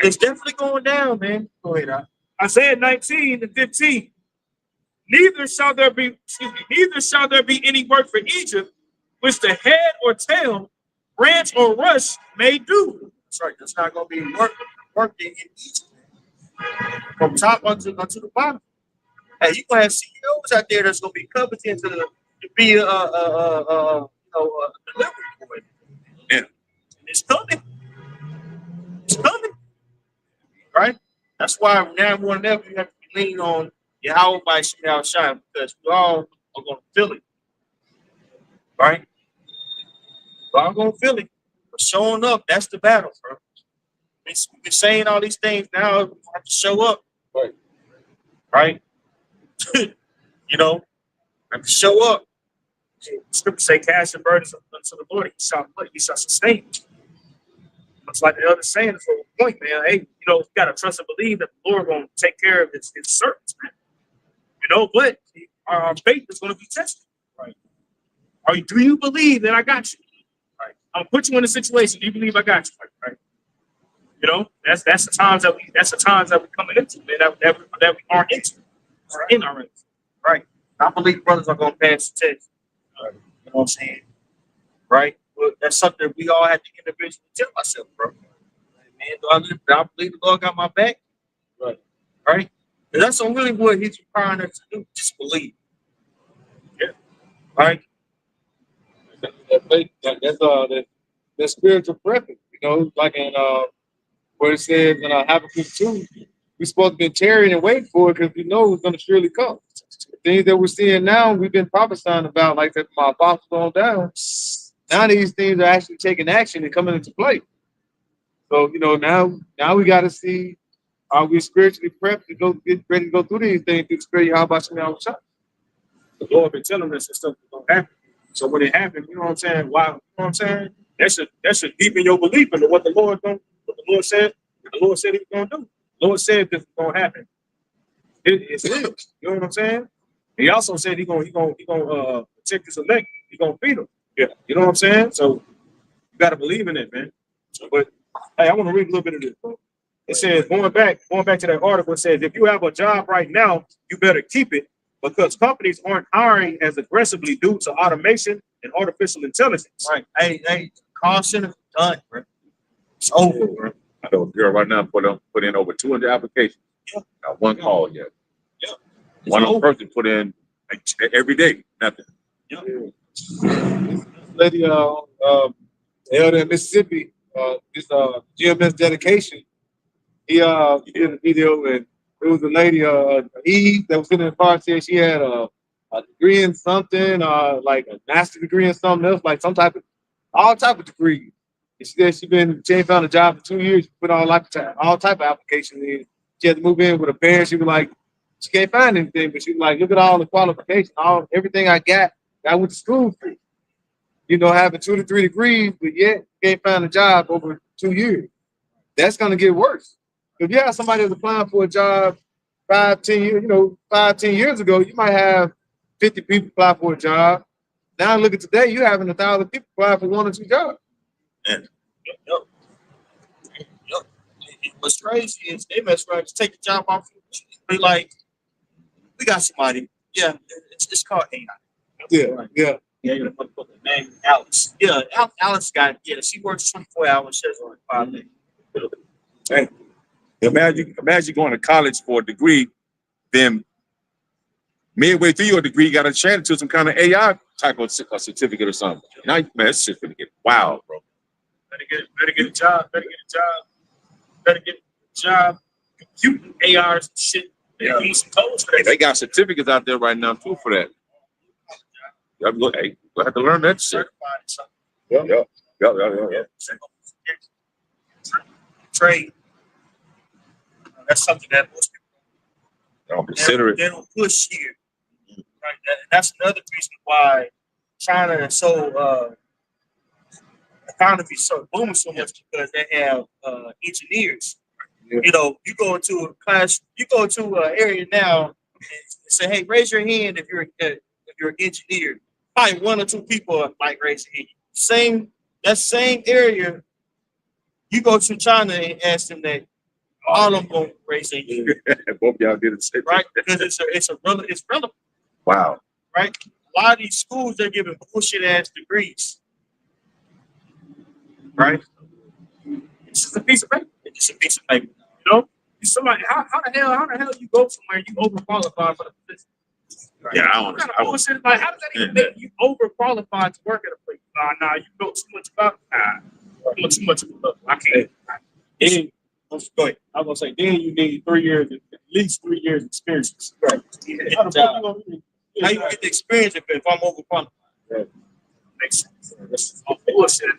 It's definitely going down, man. Go ahead. Isaiah 19 and 15. Neither shall there be any work for Egypt, which the head or tail, branch or rush may do. That's right. That's not gonna be work. work in each from top onto the bottom. Hey, you gonna have CEOs out there that's gonna be competent to be delivery boy. Yeah. It's coming. It's coming. Right? That's why now more than ever you have to lean on your how by shine because we all are gonna feel it. Right? We're all gonna feel it. But showing up, that's the battle, bro. We've been saying all these things now, we have to show up. Right? You know, have to show up. Scripture say, cast your burdens unto the Lord. He shall sustain. It's like the other saying is the point, man. Hey, you got to trust and believe that the Lord going to take care of his servants, man. But our faith is going to be tested. Right? Do you believe that I got you? Right. I'll put you in a situation. Do you believe I got you? Right. That's the times that we coming into, man, that we aren't into. Or in our race. Right. I believe brothers are gonna pass the test. You know what I'm saying? Right? But that's something we all have to individually tell ourselves, bro. Man, do I believe the Lord got my back? Right. Right? And that's really what he's requiring us to do. Just believe. Yeah. Right? That's spiritual preference, like in where it says in Habakkuk 2, we're supposed to be tarrying and waiting for it because we know it's going to surely come. The things that we're seeing now, we've been prophesying about, like that from our apostles on down. Now these things are actually taking action and coming into play. So, now we got to see, are we spiritually prepped to get ready to go through these things to experience how about some shot? The Lord been telling us that stuff is gonna happen. So when it happens, you know what I'm saying? Why? You know what I'm saying? That should deepen your belief into what the Lord said he was gonna do. The Lord said this is gonna happen. It's real. You know what I'm saying? He also said he gonna protect his elect. He gonna feed them. Yeah. You know what I'm saying? So you gotta believe in it, man. But hey, I want to read a little bit of this. Bro. It says going back to that article. It says if you have a job right now, you better keep it because companies aren't hiring as aggressively due to automation and artificial intelligence. Right. Hey, call center done, bro. It's over, bro. I know a girl right now put in over 200 applications. Yeah. Not one call yet. Yeah. One person put in every day, nothing. Yeah. This lady held in Mississippi, this GMS dedication. He did a video and it was a lady, Eve, that was sitting in the car saying she had a degree in something, like a master degree in something else, like all type of degrees. And she said she ain't found a job for 2 years. She put all type of applications in. She had to move in with her parents. She was like, she can't find anything, but she was like, look at all the qualifications, everything I got. I went to school for. Having 2 to 3 degrees, but yet can't find a job over 2 years. That's gonna get worse. If you have somebody that's applying for a job 5-10 years ago, you might have 50 people apply for a job. Now look at today, you're having 1,000 people apply for 1 or 2 jobs. Yep. What's crazy is they mess around, just take the job off. Be like, we got somebody. Yeah, it's called AI. Yeah. Yeah, you put the name Alice. Yeah, Alice got. Yeah, she works 24 hours. She has only 5 days. Hey, imagine going to college for a degree, then midway through your degree, you got to change it to some kind of AI type of certificate or something. Now, man, it's just gonna get wild, bro. Better get a job. Computing ARs and shit. Yeah. Need some codes for that. They got certificates out there right now too for that. We'll have to learn that shit. Yeah. Trade. That's something that most people Don't consider it. they don't push here. Right? That's another reason why China is so economy is so booming so much because they have engineers. Yeah. You go into a class, you go to an area now and say, "Hey, raise your hand if you're an engineer." Probably 1 or 2 people might raise their hand. That same area, you go to China and ask them that, all of them gonna raise their hand. Both y'all did it, Right? Because it's relevant. Wow. Right? A lot of these schools they're giving bullshit ass degrees. Right? It's just a piece of paper. It's a piece of paper. You know, somebody how the hell you go somewhere and you overqualified for the position? Yeah, I What don't. kind of bullshit? Like, how does that even make you overqualified to work at a place? Nah, you know too much about. You know too much about. I can't. Then, Go ahead. I was gonna say, then you need 3 years, at least 3 years experience. Right. How the fuck you gonna do How you get the experience if I'm overqualified? Makes sense. That's all bullshit.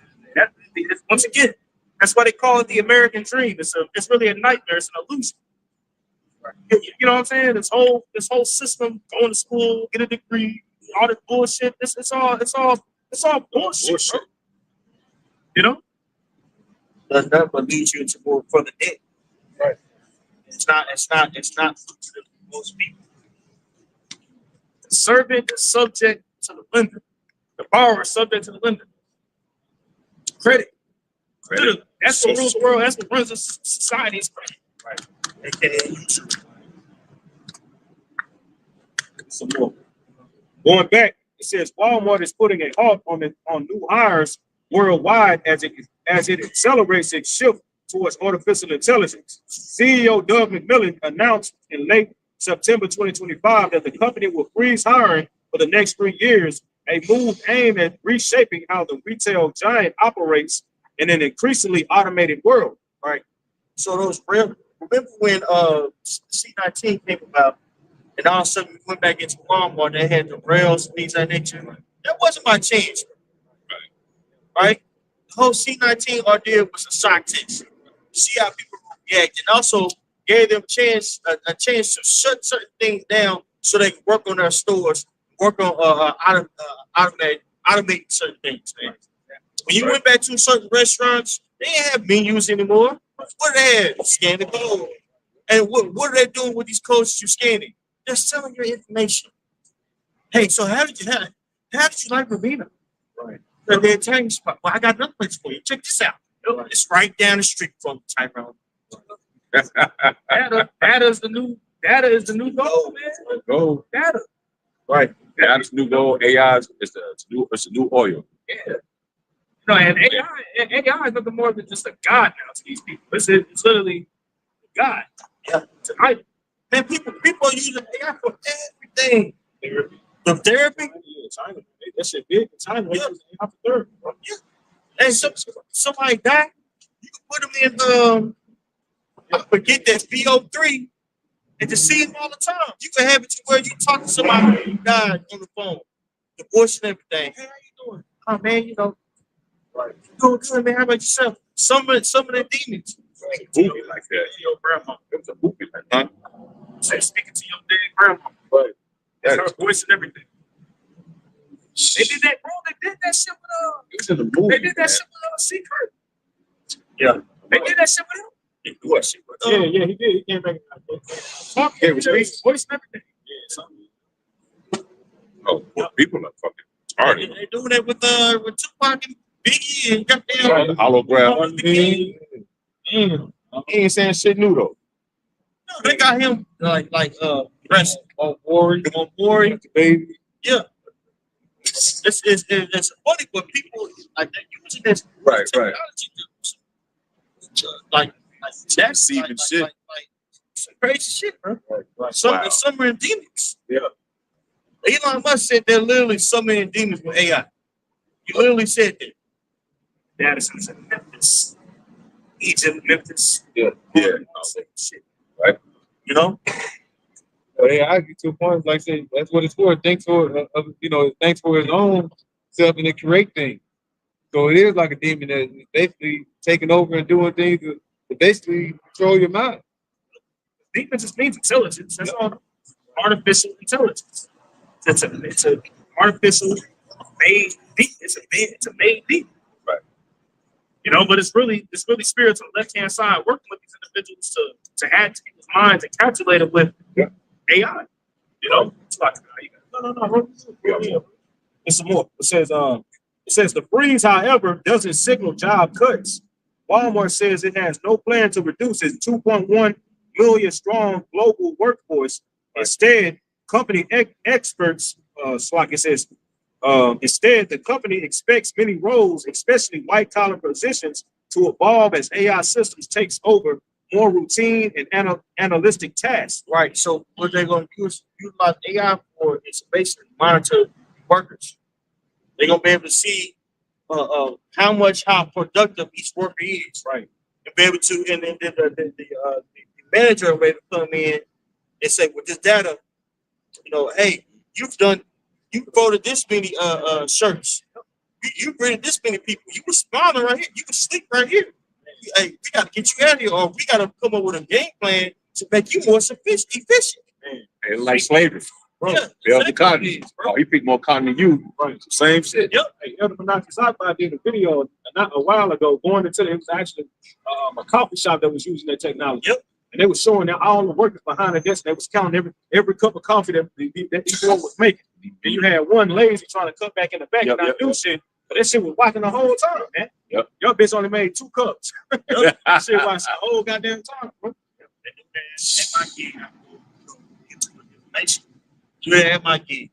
Once again, that's why they call it the American dream. It's really a nightmare. It's an illusion. You know what I'm saying? This whole system, going to school, get a degree, all this bullshit. It's all bullshit. Bro. You know? Does nothing but lead you into more further debt. Right. It's not for most people. The servant is subject to the lender. The borrower is subject to the lender. Credit. That's what rules the world. That's what runs the society is credit. Right. some more? Going back, it says Walmart is putting a halt on new hires worldwide as it accelerates its shift towards artificial intelligence. CEO Doug McMillon announced in late September 2025 that the company will freeze hiring for the next 3 years, a move aimed at reshaping how the retail giant operates in an increasingly automated world. Right. So those remember when C19 came about, and all of a sudden we went back into Walmart, they had the rails and things like that nature. That wasn't my change. Right? The whole C19 ordeal was a shock test. See how people react, and also gave them a chance to shut certain things down so they can work on their stores, work on automating certain things. Man. When you went back to certain restaurants, they didn't have menus anymore. What they had? Scan the code. And what are they doing with these codes you're scanning? They're selling your information. Hey, so how did you like Ravina? Right. They're telling you, well, I got another place for you. Check this out. It's right down the street from Tyrone. Data is the new gold, man. Gold. Data. Right. That's new gold. AI is the new oil. Yeah. No, and AI is nothing more than just a god now to these people. It's literally a god. Yeah. Tonight. And people are using AI for everything. The therapy. Yeah, China. That shit big in China. Yeah. Half a third. Yeah. And somebody died, you can put them in I forget that VO3 and to see him all the time. You can have it to where you talk to somebody who died on the phone, the voice and everything. Hey, how you doing? Oh man, you know, right. Doing good, man. How about yourself? Some of the demons. Movie like that. Your grandma. It was a movie like that. Say, speaking to your dead grandma. Right. That's her voice and everything. They did that, bro. They did that shit with It was in the movie. They did that shit with Secret. Yeah. They did that shit with him. They do that shit with Yeah, he did. He came back. Talk Yeah, it was his voice and everything. Yeah, something. Oh, well, people are fucking retarded. They're doing that with Tupac and Biggie and goddamn. Right, the hologram. He ain't saying shit new though. No, they got him like Prince On Warren, on Maury. baby. Yeah. It's funny, but people like they're using this Right. technology to like that's Deceiving shit. like some crazy shit, bro. Right. Summoning demons. Yeah. Elon Musk said they're literally summoning demons with AI. He literally said that. Madison's in Memphis. Egypt, Memphis. Yeah. Shit. Right. You know? But hey, I get to a point, like I said, that's what it's for. Thanks for, thanks for his own self and to create things. So it is like a demon that is basically taking over and doing things to basically control your mind. Demon just means intelligence. That's all. Artificial intelligence. It's a artificial made demon. It's a made demon. Right. You know, but it's really spirits on the left hand side working with these individuals to add to people's minds and calculate it with AI. You know, it's like No. There's some more. It says the freeze, however, doesn't signal job cuts. Walmart says it has no plan to reduce its 2.1 million strong global workforce. Instead, company experts, like it says, instead the company expects many roles, especially white collar positions, to evolve as AI systems takes over more routine and analytic tasks. Right. So what they're going to utilize AI for is basically monitor workers. They're going to be able to see how productive each worker is. Right. And be able to, and then the manager will be able to come in and say, with this data, hey, you voted this many shirts. You printed this many people. You were smiling right here. You can sleep right here. Hey, we got to get you out of here, or we got to come up with a game plan to make you more efficient. It's like slavery. Bro, Build the exactly, cotton. bro. Oh, he picked more cotton than you. Right. Same shit. Yep. Hey, Elder Menachie Sci-Fi did a video not a while ago going into it was actually a coffee shop that was using that technology. Yep. And they were showing that all the workers behind the desk. They was counting every cup of coffee that each one was making. And you had one lazy trying to cut back in the back and not do shit. But that shit was whacking the whole time, man. Yep. Your bitch only made 2 cups. That shit was the whole goddamn time, bro. You have my gig.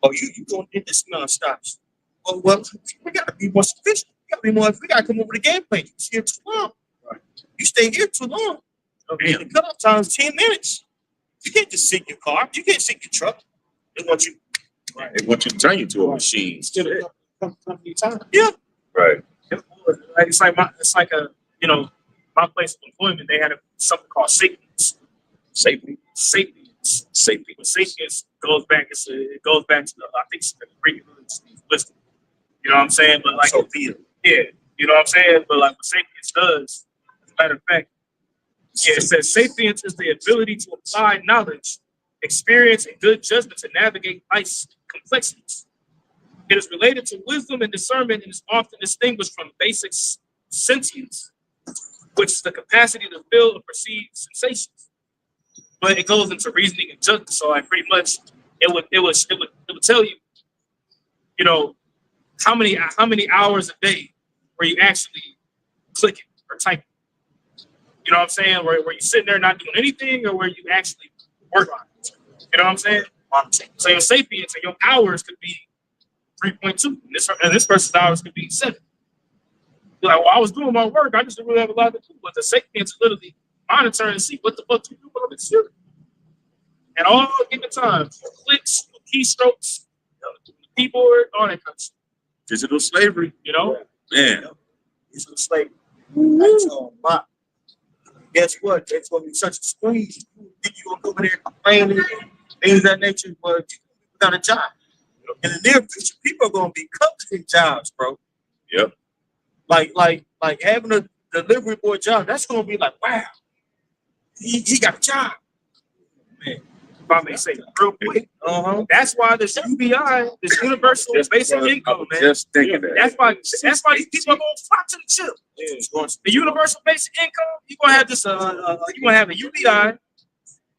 Oh, you gonna get this non-stops. Oh, well, we gotta be more sufficient. We gotta come up with a game plan. You stay here too long. Right. You stay here too long. Okay, the cutoff time is 10 minutes. You can't just sit in your car. You can't sit in your truck. They want you. Right. They want you to turn you to a machine. Instead of company time. Yeah. Right. It's like my place of employment. They had something called sapiens. But sapiens goes back. It goes back to I think it's the Greek listed. You know what I'm saying? But like, yeah, you know what I'm saying. But like what sapiens does, as a matter of fact, yeah, it says sapiens is the ability to apply knowledge, experience, and good judgment to navigate life's complexities. It is related to wisdom and discernment and is often distinguished from basic sentience, which is the capacity to feel or perceive sensations. But it goes into reasoning and judgment. So like pretty much it would tell you, how many hours a day were you actually clicking or typing. You know what I'm saying? Where you're sitting there not doing anything, or where you actually work on it. You know what I'm saying? So your sapiens and your hours could be 3.2, and this person's hours could be 7. You're like, well, I was doing my work. I just didn't really have a lot to do. But the sapiens literally monitor and see what the fuck you do on this shit. And all given times, clicks, keystrokes, keyboard, all that kind of stuff. Digital slavery. Man. Digital slavery. That's all. But guess what? It's gonna be such a squeeze. You think you're gonna go over there complaining and things of that nature, but you got a job. In the near future, people are gonna be cutting jobs, bro. Yep. Like having a delivery boy job, that's gonna be like, wow, he got a job. Man, if I may say real quick, that's why this UBI, this universal basic income, man. Just thinking that. That's why these people are gonna flock to the chip. The universal basic income, you're gonna have this. You're gonna have a UBI. You're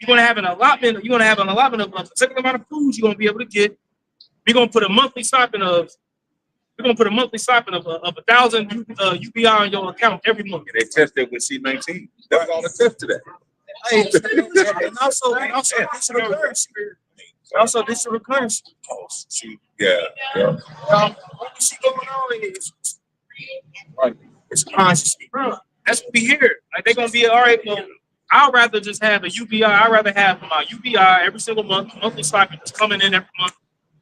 gonna have an allotment. You're gonna have an allotment of a particular amount of food you're gonna be able to get. We're gonna put a monthly stipend of. We're gonna put a monthly stipend of 1,000 UBI on your account every month. They tested with C19. They're going to test to that. Hey, and also digital currency. Also digital currency. Oh, shoot. Yeah. What we see going on is right. It's consciously, Bro, that's what we hear. Like they're gonna be all right. Well, I'd rather just have a UBI. I'd rather have my UBI every single month, monthly stipend that's coming in every month.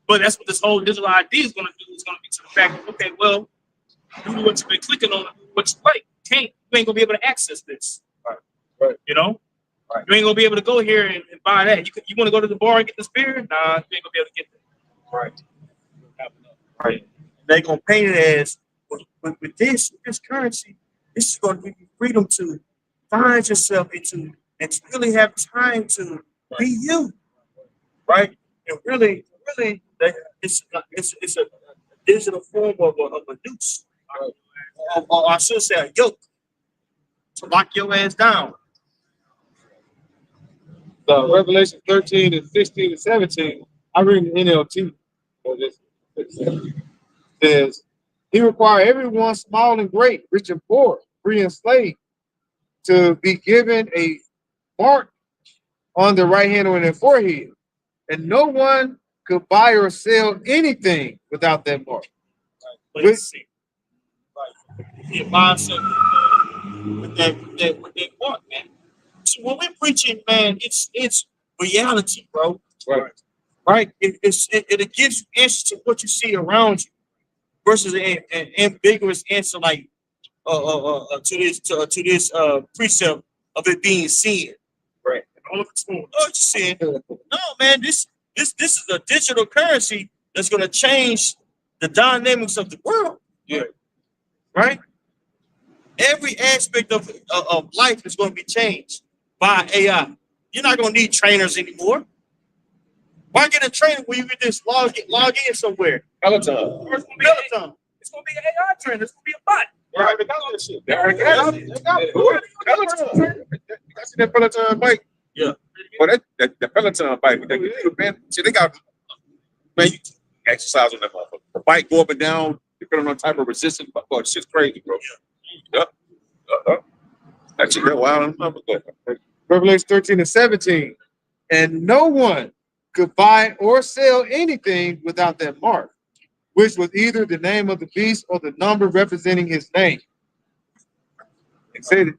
But that's what this whole digital ID is gonna do. It's gonna be to the fact that, okay, well, do what you've been clicking on, what you like. You ain't gonna be able to access this. Right. You know? Right. You ain't gonna be able to go here and buy that. You want to go to the bar and get this beer? Nah, you ain't gonna be able to get that. right. They're gonna paint it as with this currency, this is gonna give you freedom to find yourself and to really have time to be you. Right? And really it's a digital form of a noose. Or I should say a yoke to lock your ass down. So Revelation 13 and 16 and 17, I read the NLT. So this says, he required everyone, small and great, rich and poor, free and slave, to be given a mark on the right hand or in their forehead. And no one could buy or sell anything without that mark. Let's see. You buy something, what they want, man. So when we're preaching, man, it's reality, bro. Right. Right? It gives you answers to what you see around you versus an ambiguous answer like to this precept of it being seen. Right. All of it's going. Oh, just saying. No, man, this is a digital currency that's going to change the dynamics of the world. Yeah. Right. Every aspect of life is going to be changed by AI. You're not going to need trainers anymore. Why get a trainer when you can just log in somewhere? Peloton. Peloton. It's going to be an AI trainer. It's going to be a bot. They already got that shit. They already got it. Peloton. I see that Peloton bike. Yeah. Well, that Peloton bike, they got, man, you exercise on that motherfucker. The bike go up and down, depending on type of resistance. But shit's crazy, bro. Yep. That's a real wild number. Revelation 13:17. And no one could buy or sell anything without that mark, which was either the name of the beast or the number representing his name. They said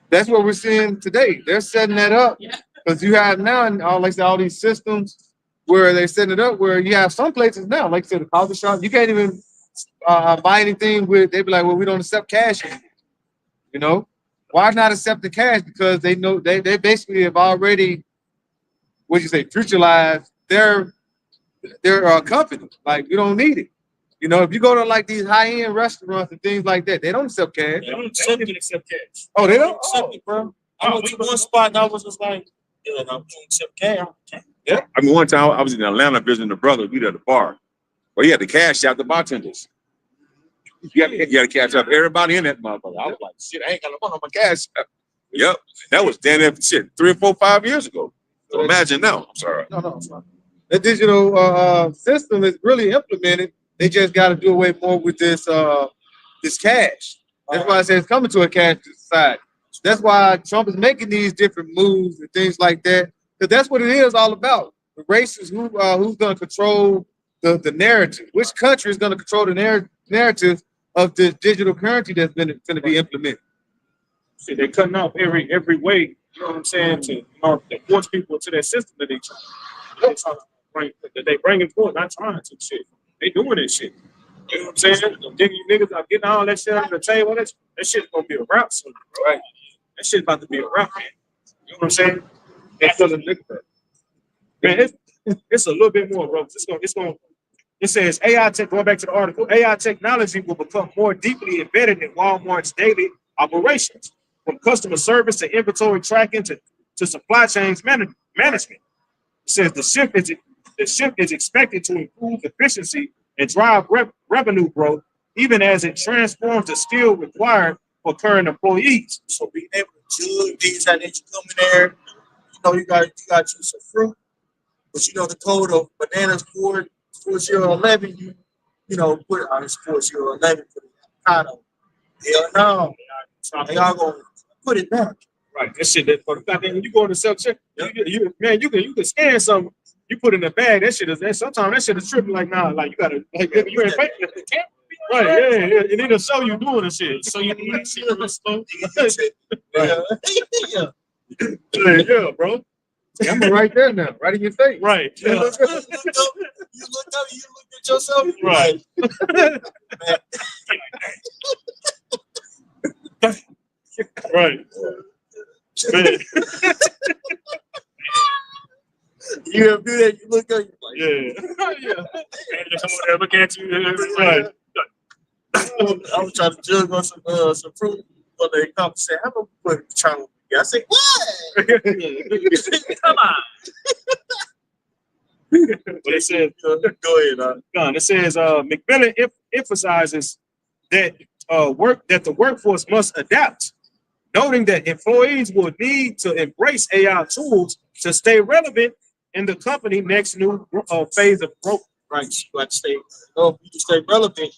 that's what we're seeing today. They're setting that up because you have now, like I said, all these systems where they're setting it up where you have some places now, like I said, the coffee shop, you can't even buy anything with. They be like, well, we don't accept cash anymore. You know, why not accept the cash? Because they know they basically have already, futurized their company. Like, we don't need it. You know, if you go to like these high-end restaurants and things like that, they don't accept cash. They don't accept cash. Oh, they don't accept it, bro. I went to one spot and I was just like, yeah, I don't accept cash. Yeah. I mean, one time I was in Atlanta visiting a brother. We at the bar. Well, he had to cash out the bartenders. You got to cash out everybody in that motherfucker. I was like, shit, I ain't got no money on my cash. Yep. That was damn near shit 3 or 4, 5 years ago. So imagine now. I'm sorry. No. The digital system is really implemented. They just got to do away more with this cash. That's why I say it's coming to a cash society. That's why Trump is making these different moves and things like that. Because that's what it is all about. The race is who's going to control the narrative. Which country is going to control the narrative of this digital currency that's going to be implemented? See, they're cutting off every way, you know what I'm saying, to force people to that system that they trying to bring, that they bringing forth, not trying to shit. They doing this shit. You know what I'm saying? Then you niggas are getting all that shit on the table. That shit's gonna be a wrap soon, right? That shit's about to be a wrap, man. You know what I'm saying? They feeling nigga. Man, it's a little bit more, bro. It says AI tech, going back to the article, AI technology will become more deeply embedded in Walmart's daily operations, from customer service to inventory tracking to supply chains management. It says the shift is expected to improve efficiency and drive revenue growth, even as it transforms the skill required for current employees. So being able to judge things that you come in there, you know, you got you some fruit, but you know the code of bananas 4011, you know, put it on this 4011 for the avocado. Hell no, they all gonna put it back. Right, that shit. That for the goddamn, when you go to self check, you can scan something. You put it in the bag. That shit is. Sometimes that shit is tripping. Like, nah, like you gotta, like, you ain't faking it. Right, yeah. It need to show you doing the shit. So you need to see the slow. Yeah, bro. I'm right there now, right in your face. Right. You Yeah. look up, you look at yourself. Right. Right. Man. You ever do that? You look up, you like, Yeah. Yeah. And just come over there, look at you. Right. I was trying to judge on some fruit, but they come and say, "How about we put trying to?" I say, "What? Come on." But it says, Go ahead. it says, McMillan emphasizes that the workforce must adapt, noting that employees will need to embrace AI tools to stay relevant in the company next new phase of growth. Right, you got to stay. Oh, you to stay relevant,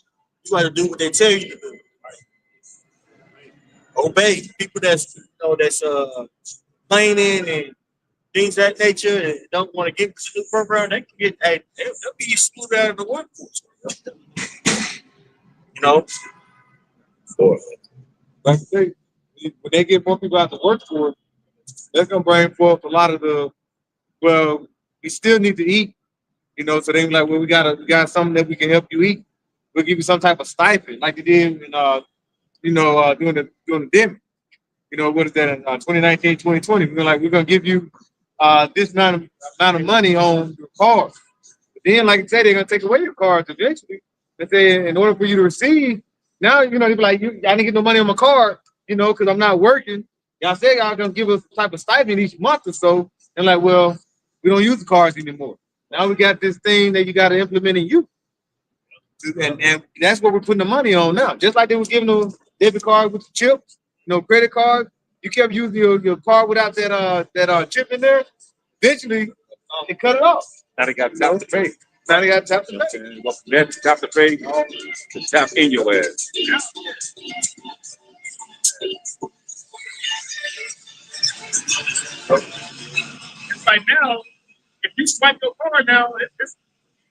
you got to do what they tell you to do. Right? Obey people that's complaining and things of that nature and don't want to get to the program. They can get they'll be excluded out of the workforce. You know, Like I say, when they get more people out to work for it, that's gonna bring forth a lot of the. Well, we still need to eat, So they be like, well, we got something that we can help you eat. We'll give you some type of stipend, like they did in during the demi. What is that in 2019, 2020? We're gonna give you this amount of money on your card. But then, like I said, they're gonna take away your cards eventually. They say in order for you to receive, now they be like, I didn't get no money on my card, because I'm not working. Y'all say y'all gonna give us type of stipend each month or so. And like, well, we don't use the cards anymore. Now we got this thing that you got to implement in you. And that's what we're putting the money on now. Just like they was giving a debit card with the chips, credit card. You kept using your card without that chip in there. Eventually, they cut it off. Now they got tap to pay. Now they got to tap to pay. Then tap to pay to tap in your ass. It's like now, if you swipe your card now,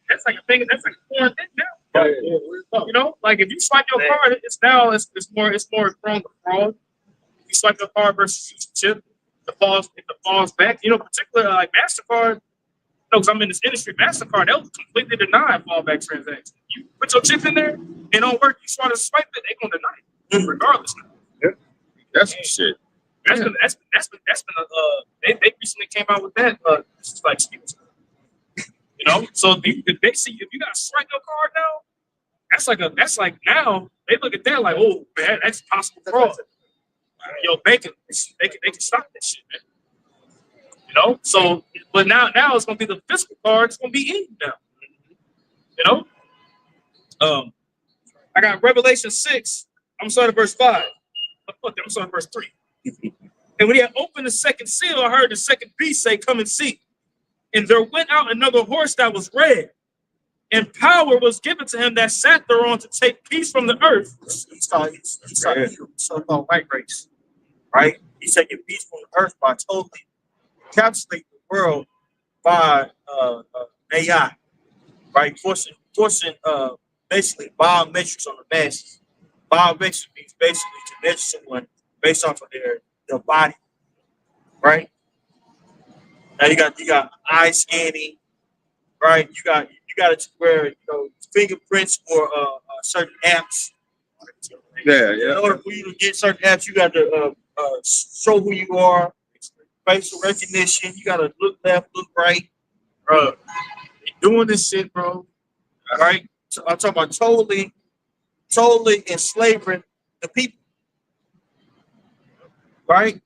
that's like a thing. That's like a foreign thing now. Like if you swipe your card, it's more prone to fraud. If you swipe your card versus use the chip, if the falls back. Particularly like Mastercard. Because I'm in this industry, Mastercard, they'll completely deny fallback transactions. You put your chip in there, it don't work. You try to swipe it, they're gonna deny it, regardless. Yeah. That's some shit. That's been they recently came out with that. This is like excuse. So basically, if you got to swipe your card now, that's like now they look at that like, oh man, that's possible fraud. Yo, they can stop that shit, man. So but now it's gonna be the physical card. It's gonna be in now. I got Revelation 6. I'm starting at verse 5. I'm starting at verse 3. And when he had opened the second seal, I heard the second beast say, "Come and see." And there went out another horse that was red, and power was given to him that sat thereon to take peace from the earth. He's talking about white race, right? He's taking peace from the earth by totally encapsulating the world by AI, right? Forcing basically biometrics on the masses. Biometrics means basically to measure someone based off of their body, right? Now you got eye scanning, right? You got it to where fingerprints for certain apps. Yeah. In order for you to get certain apps, you got to show who you are. Facial recognition. You got to look left, look right, bro. You're doing this shit, bro. All right. So I'm talking about totally enslaving the people. Right?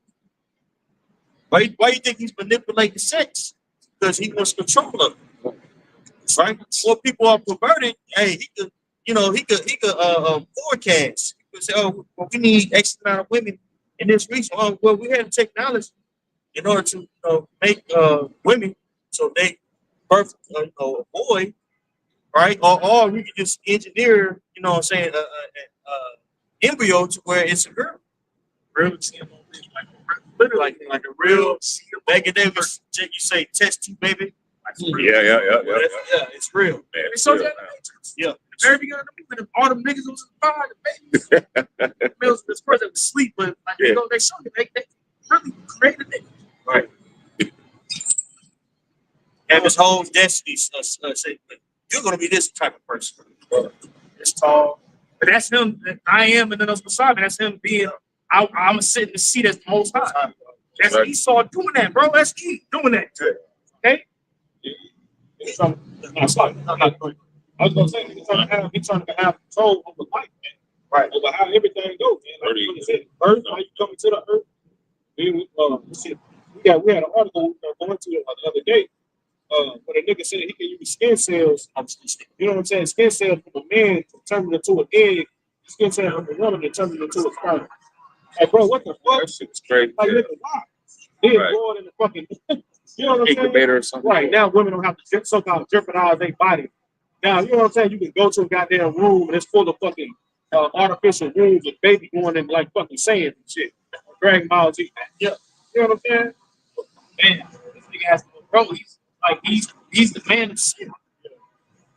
Why you think he's manipulating sex? Because he wants control of it. Right? More people are perverted. Hey, he could forecast. He could say, oh, well, we need X amount of women in this region. Oh, well, we have technology in order to make women so they birth a boy, right? Or we could just engineer, embryo to where it's a girl. Real literally like a real back in the day, you say test tube baby. Yeah. It's real. Man, It's so real, yeah. The very beginning of the movie, all them niggas was in the babies. This person was asleep, but they show you they really created it. Right. And his whole destiny say, you're gonna be this type of person. It's tall. But that's him. I am, and then us beside me. That's him being. I'm gonna sit in the seat as the most high. That's right. Esau doing that, bro. That's E doing that. Okay. I'm not going. I was gonna say he's trying to have control over life, man. Right. Over how everything goes, man. Like you said, earth, how you coming to the earth. Then we had an article we were going to the other day. But a nigga said he can use skin cells. You know what I'm saying? Skin cells from a man to turn it into an egg. Skin cells from a woman to turn it into a sperm. Like, bro, what the fuck? That shit's crazy. Like, nigga, why? Then going in the fucking, you know what I'm saying? Incubator or something. Right, now women don't have to so-called jeopardize their body. Now, you know what I'm saying? You can go to a goddamn room and it's full of fucking artificial rooms with baby going in like fucking sand and shit. Dragon Ball Z. Yeah. You know what I'm saying? Man, this nigga has to bro. He's the man of sin.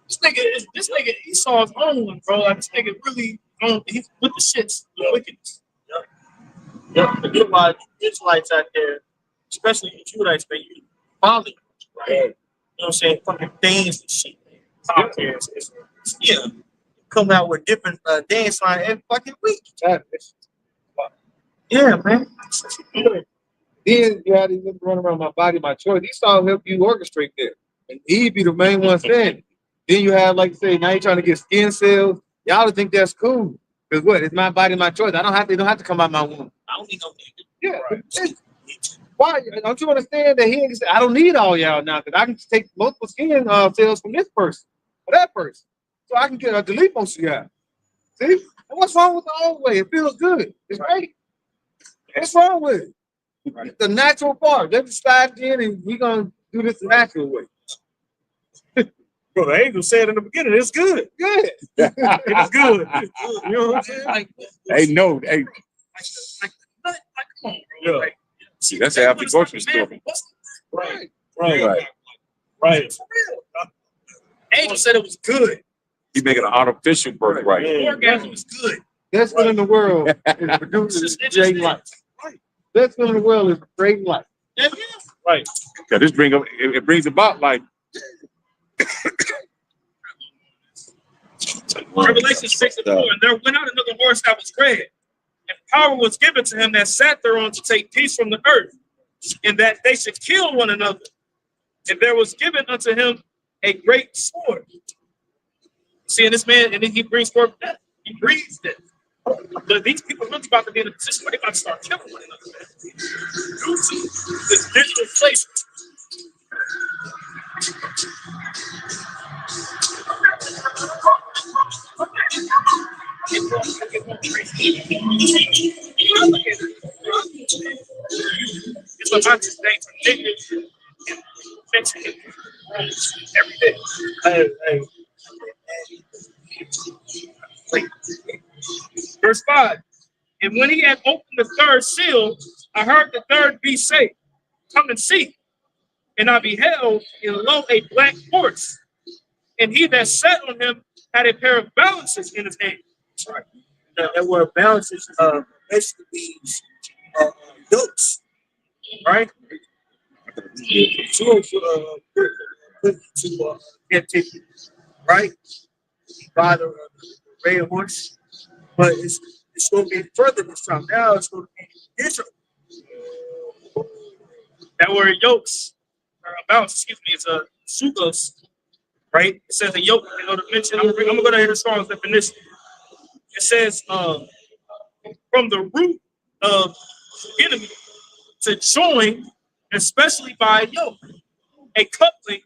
This nigga Esau's own, bro. Like this nigga really He's with the shits, the wickedness. Yeah, but you why Israelites out there, especially the Judites, man, you folly, right? You know what I'm saying? Fucking dance and shit. Podcast. Yeah. Come out with different dance line every fucking week. Yeah, man. Then you had to run around my body, my choice. These songs help you orchestrate that. And he be the main one saying it. Then you have, like you say, now you're trying to get skin cells. Y'all would think that's cool. Because what? It's my body, my choice. They don't have to come out my womb. I don't need no nigga. Yeah. Why? Don't you understand that he ain't say, I don't need all y'all now, because I can just take multiple skin cells from this person or that person. So I can get delete most of y'all. See? And what's wrong with the old way? It feels good. It's great. What's wrong with it? It's the natural part. Let's slide in and we're gonna do this the natural way. Bro, the angel said in the beginning, it's good. Good. It's good. You know what I'm saying? Like, Hey, no, hey, Come on, bro. Yeah. Like, see, that's after the grocery store. Right. Right. For real. Angel said it was good. You making an artificial birthright. Yeah. Orgasm was good. Best one in the world is producing great life. Best one in the world is great life. Yeah. Right. Cause this it brings about like Revelation 6 and 4. And there went out another horse that was red, and power was given to him that sat thereon to take peace from the earth, and that they should kill one another. And there was given unto him a great sword. See, this man, and then he brings forth death. He breathes death. But these people are really about to be in a position where they about to start killing one another. Due to this digital inflation. It's what I just think from dignity and fixing it every day. hey. Verse 5. And when he had opened the third seal, I heard the third beast say, come and see. And I beheld, and lo, a black horse. And he that sat on him had a pair of balances in his hand. Right. That word balances basically means yokes, right? To captivity, right? By the red horse, but it's going to be further this time. Now it's going to be Israel. That word yokes, or balance, excuse me, is a sugos, right? It says a yoke. You know the mention. I'm going to go to the Strong's definition. It says from the root of enemy to join, especially by a yoke, a coupling,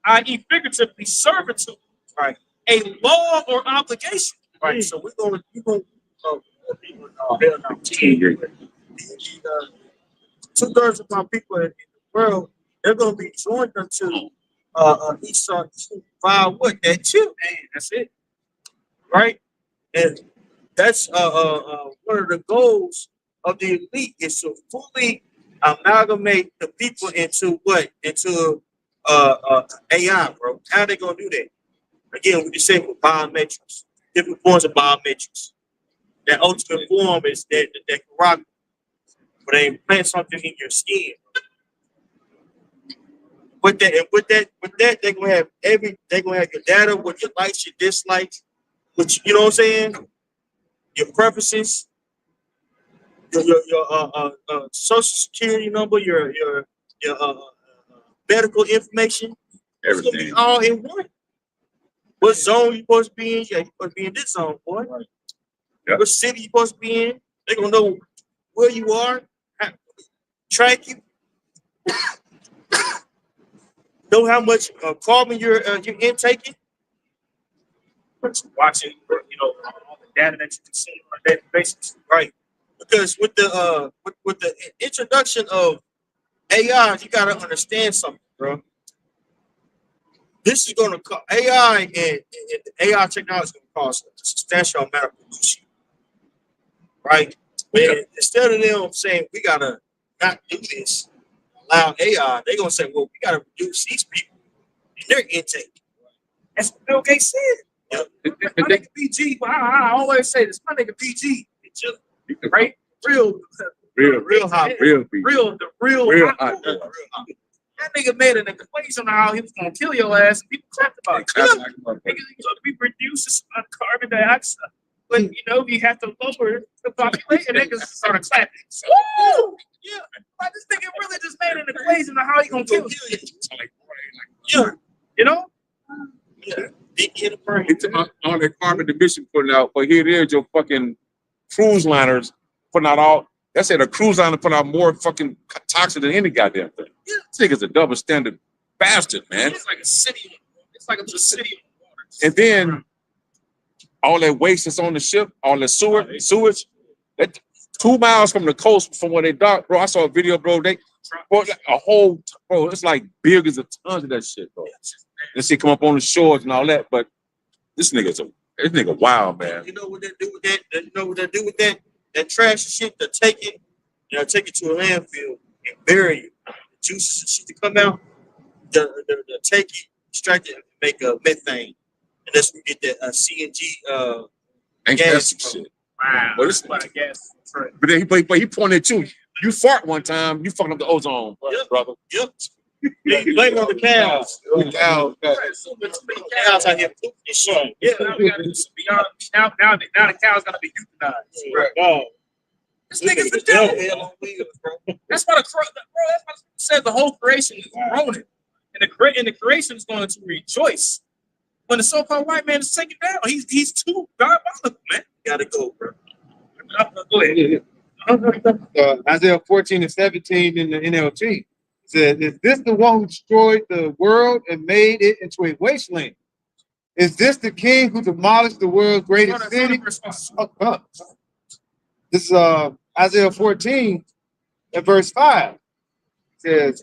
i.e., figuratively servitude, Right. a law or obligation. Right. So we're going two-thirds of my people in the world, they're going to be joined unto Esau by what? That chip. That's it. Right? And that's one of the goals of the elite is to fully amalgamate the people into what? Into AI, bro. How are they gonna do that? Again, we just say with biometrics, different forms of biometrics. That ultimate form is that corrupt, but they implant something in your skin. With that, they're gonna have your data, with your likes, your dislikes, which you know what I'm saying, your preferences, your social security number, your medical information. It's gonna be everything. all in one. What zone you supposed to be in? Yeah, you supposed to be in this zone, boy. Yeah. What city you supposed to be in? They're gonna know where you are, track you, know how much carbon you're intaking. Watching, all the data that you consume on a daily basis. Right. Because with the introduction of AI, you gotta understand something, bro. This is gonna cause AI and AI technology is gonna cause a substantial amount of pollution. Right? And instead of them saying we gotta not do this, allow AI, they're gonna say, well, we gotta reduce these people and their intake. That's what Bill Gates said. My nigga BG, well, I always say this. My nigga BG, right? Real hot, real beat. Real Hot. hot. That nigga made an equation on how he was gonna kill your ass, and people talked about it. Nigga, we produce carbon dioxide, but we have to lower the population. Niggas started clapping. Woo! Yeah, like this nigga really just made an equation on how he gonna kill you. Yeah, you know. Yeah. Big hit of brain. It's on the carbon emission putting out, but here it is, your fucking cruise liners putting out all. That's it. A cruise liner putting out more fucking toxic than any goddamn thing. Yeah. This nigga's a double standard bastard, man. It's like a city. It's like a city. And then all that waste that's on the ship, all the sewage, that 2 miles from the coast from where they dock, bro. I saw a video, bro. It's like billions of tons of that shit, bro. Let's see, come up on the shores and all that, but this nigga wild, man. You know what they do with that? You know what they do with that? That trash shit, they take it to a landfill and bury it. The juices and shit to come out, they'll take it, extract it, and make a methane. And that's where we get that CNG Ain't gas. that some shit? Wow. But it's like gas. Right. But he pointed at you. You fart one time, you fucking up the ozone, brother. Yep. Yeah, you blame it on the cows. Cows out here pooping and shit. Yeah, now we gotta do some beyond. Now the cow's gotta be euthanized. Right. Oh. This nigga's the devil. That's why that's why said the whole creation is groaning. And the creation is going to rejoice. When the so-called white man is taken down, he's too diabolical, man. Gotta go, bro. Go ahead. Isaiah 14 and 17 in the NLT says, "Is this the one who destroyed the world and made it into a wasteland? Is this the king who demolished the world's greatest city?" This is Isaiah 14 and verse 5. It says,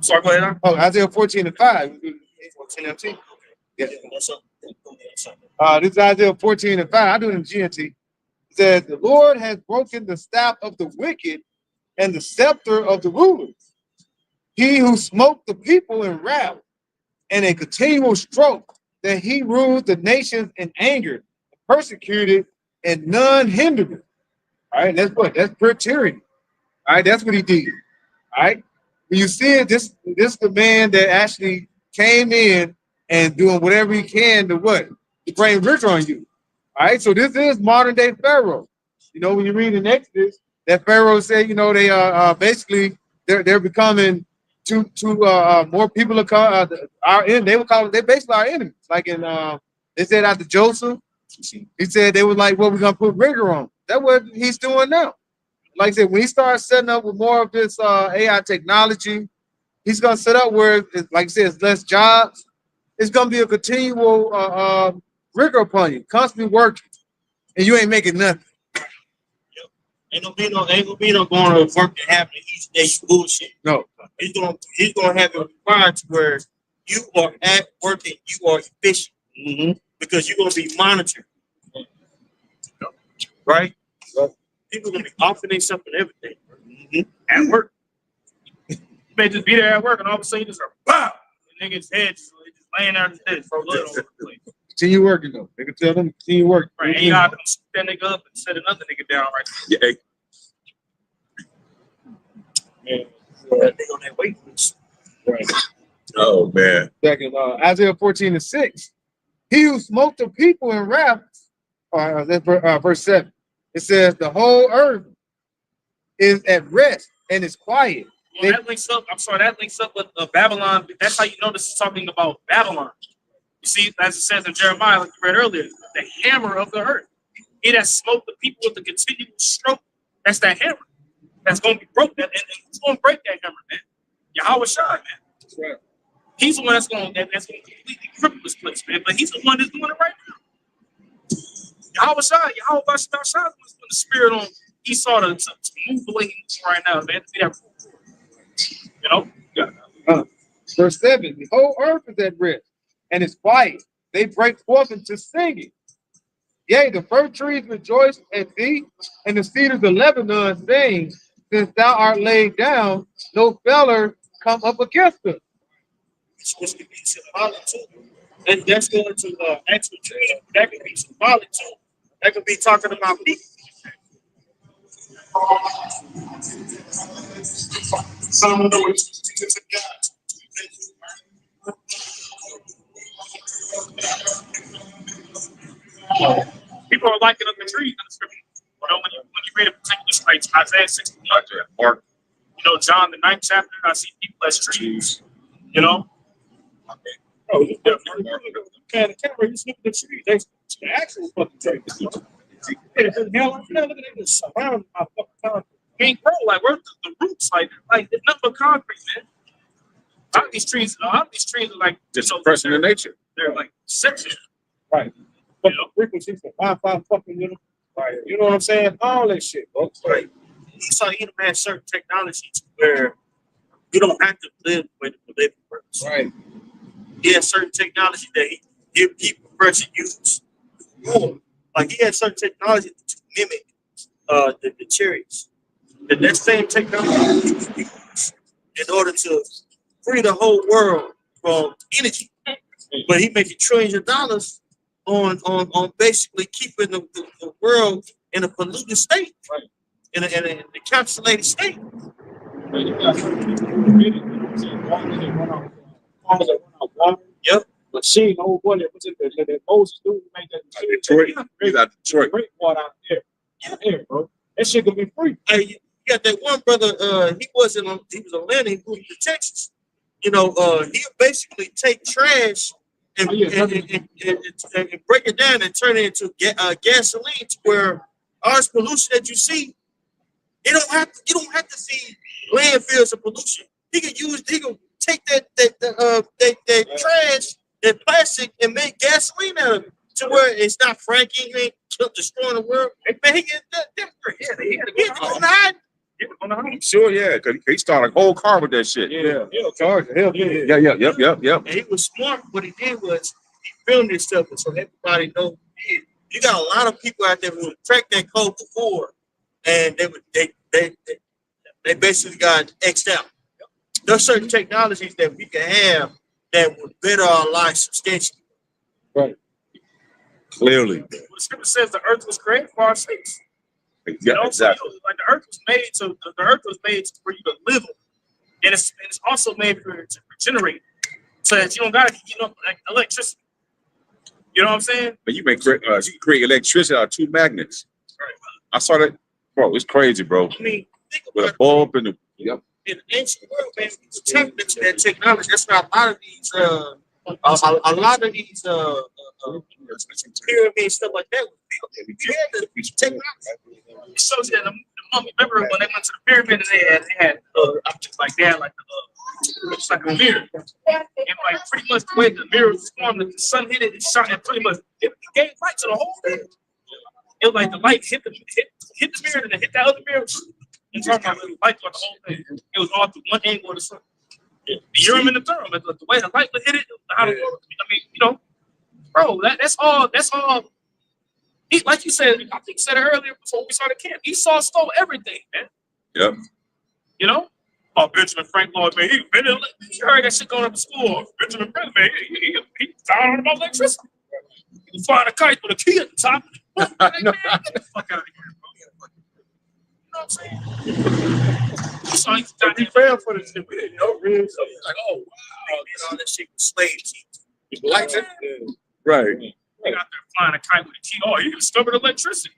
Sorry, go ahead. Isaiah 14 and 5. NLT. Yeah. This is Isaiah 14 and 5. I do it in GNT. It says, "The Lord has broken the staff of the wicked and the scepter of the rulers. He who smote the people in wrath and a continual stroke, that he ruled the nations in anger, persecuted, and none hindered him." All right, that's what? That's pure tyranny. All right, that's what he did. All right. When you see it, this the man that actually came in and doing whatever he can to what? To bring rigor on you. All right, so this is modern day Pharaoh. When you read in Exodus, that Pharaoh said, they are basically they're becoming too more people are they would call it, they basically our enemies. Like in they said after Joseph, he said they were like, "Well, we're gonna put rigor on." That's what he's doing now. Like I said, when he starts setting up with more of this AI technology, he's gonna set up where, like I said, it's less jobs. It's gonna be a continual rigor upon you, constantly working, and you ain't making nothing. Ain't gonna be no going to work and having each day bullshit. No. He's gonna have it required to where you are at work and you are efficient. Mm-hmm. Because you're gonna be monitored. Right? People are gonna be offering themselves and everything. Mm-hmm. At work. You may just be there at work and all of a sudden you just BOW! The nigga's head just laying out his head for blood all over the place. Continue working though. They can tell them continue working. Right. AI come scoop that nigga up and set another nigga down right Yeah. That nigga on that wait list. Right. Oh man. Second, Isaiah 14 and 6. "He who smote the people in wrath," verse 7. It says, "The whole earth is at rest and is quiet." Well, that links up with Babylon. That's how you know this is talking about Babylon. You see, as it says in Jeremiah, like you read earlier, the hammer of the earth. He that smote the people with a continual stroke, that's that hammer. That's going to be broken. And who's going to break that hammer, man? Yahweh Shai, man. That's right. He's the one that's going to completely cripple this place, man. But he's the one that's doing it right now. Yahweh Shai is going to put the spirit on Esau to move the way he's right now, man. To be that, Yeah. Verse 7. "The whole earth is at rest and is quiet. They break forth into singing. Yea, the fir trees rejoice at thee, and the cedars of Lebanon sings. Since thou art laid down, no feller come up against us." It's supposed to be symbolic too. And that's going to actual tree. That could be symbolic too. That could be talking about people. People are liking up the trees in the scripture. You know, when you read a particular scripture, Isaiah 61, Mark, you know, John the 9th chapter, I see people as trees. You know, Bro, you look at the camera, you look at the tree. That's the actual fucking tree. Yeah, hell, I'm not looking at this surrounded by fucking concrete. I mean, bro, like where's the roots? Like it's nothing but concrete, man. A lot of these trees are like Just you know, expressing the nature. they're like section. Right. But the frequencies, the Wi-Fi fucking with them. Right. You know what I'm saying? All that shit, bro. Right. So you have certain technology to where you don't have to live with the living purpose. Right. He has certain technology that he prefers to use more. Like he has certain technology to mimic the chariots. And that same technology he can use in order to free the whole world from energy. But he making trillions of dollars on basically keeping the world in a polluted state, Right. in a encapsulated state. You got certain people who really, you know what I'm saying, farmers that run out water. Yep. Machine, old boy, that was it, that Moses dude who made that machine. Detroit. He's out Detroit. Great water out there. Out there, bro. That shit gonna be free. Hey, you got that one brother, he was Atlanta, he moved to Texas. You know, he'll basically take trash and, Oh, yeah, and break it down and turn it into gasoline to where all this pollution that you see, you don't have to see landfills of pollution. He can take that trash, that plastic, and make gasoline out of it to where it's not fracking, it ain't destroying the world. Man, he get that different. He on the high. I'm sure, yeah, because he started a whole car with that shit. Yeah, he'll charge you. Hell yeah. Yep. And he was smart. What he did was he filmed this stuff so everybody knows. You got a lot of people out there who tracked that code before, and they basically got X'd out. There's certain technologies that we can have that would better our lives substantially. Right. Clearly. The scripture says the earth was created for our sakes. Yeah, You know, exactly. so, like the earth was made, so the earth was made for you to live on, and it's also made for to regenerate, so that you don't gotta, like electricity. You know what I'm saying? But you can create electricity out of two magnets. Right. I saw that, bro. It's crazy, bro. I mean, think With about a bulb and yep. in the ancient world, man, we was tapping into that technology. That's why a lot of these pyramids, stuff like that was built. We had the technology. It shows you that the mummy. Remember when they went to the pyramid and they had it's like a mirror, and like pretty much the way the mirror was formed, the sun hit it, it shot, and pretty much it gave light to the whole thing. It was like the light hit the mirror and then hit that other mirror, and turned on the light on the whole thing. It was all through one angle of the sun. The Urim and the Thummim, the way the light would hit it, how the I mean, you know, bro, that's all. He, like you said, I think you said it earlier before we started camp. Esau stole everything, man. Yep. You know? Oh, Benjamin Franklin, man, you heard that shit going up to school. Benjamin Franklin, man, he found out about electricity. He was flying a kite with a key at the top. Man, get the fuck out of here, bro. You know what I'm saying? So he's got He fell for the shit. We didn't know real. So he's like, oh, wow. And all that shit was slaves. Like that? Right. They out there flying a kite with a key. Oh, you discovered electricity.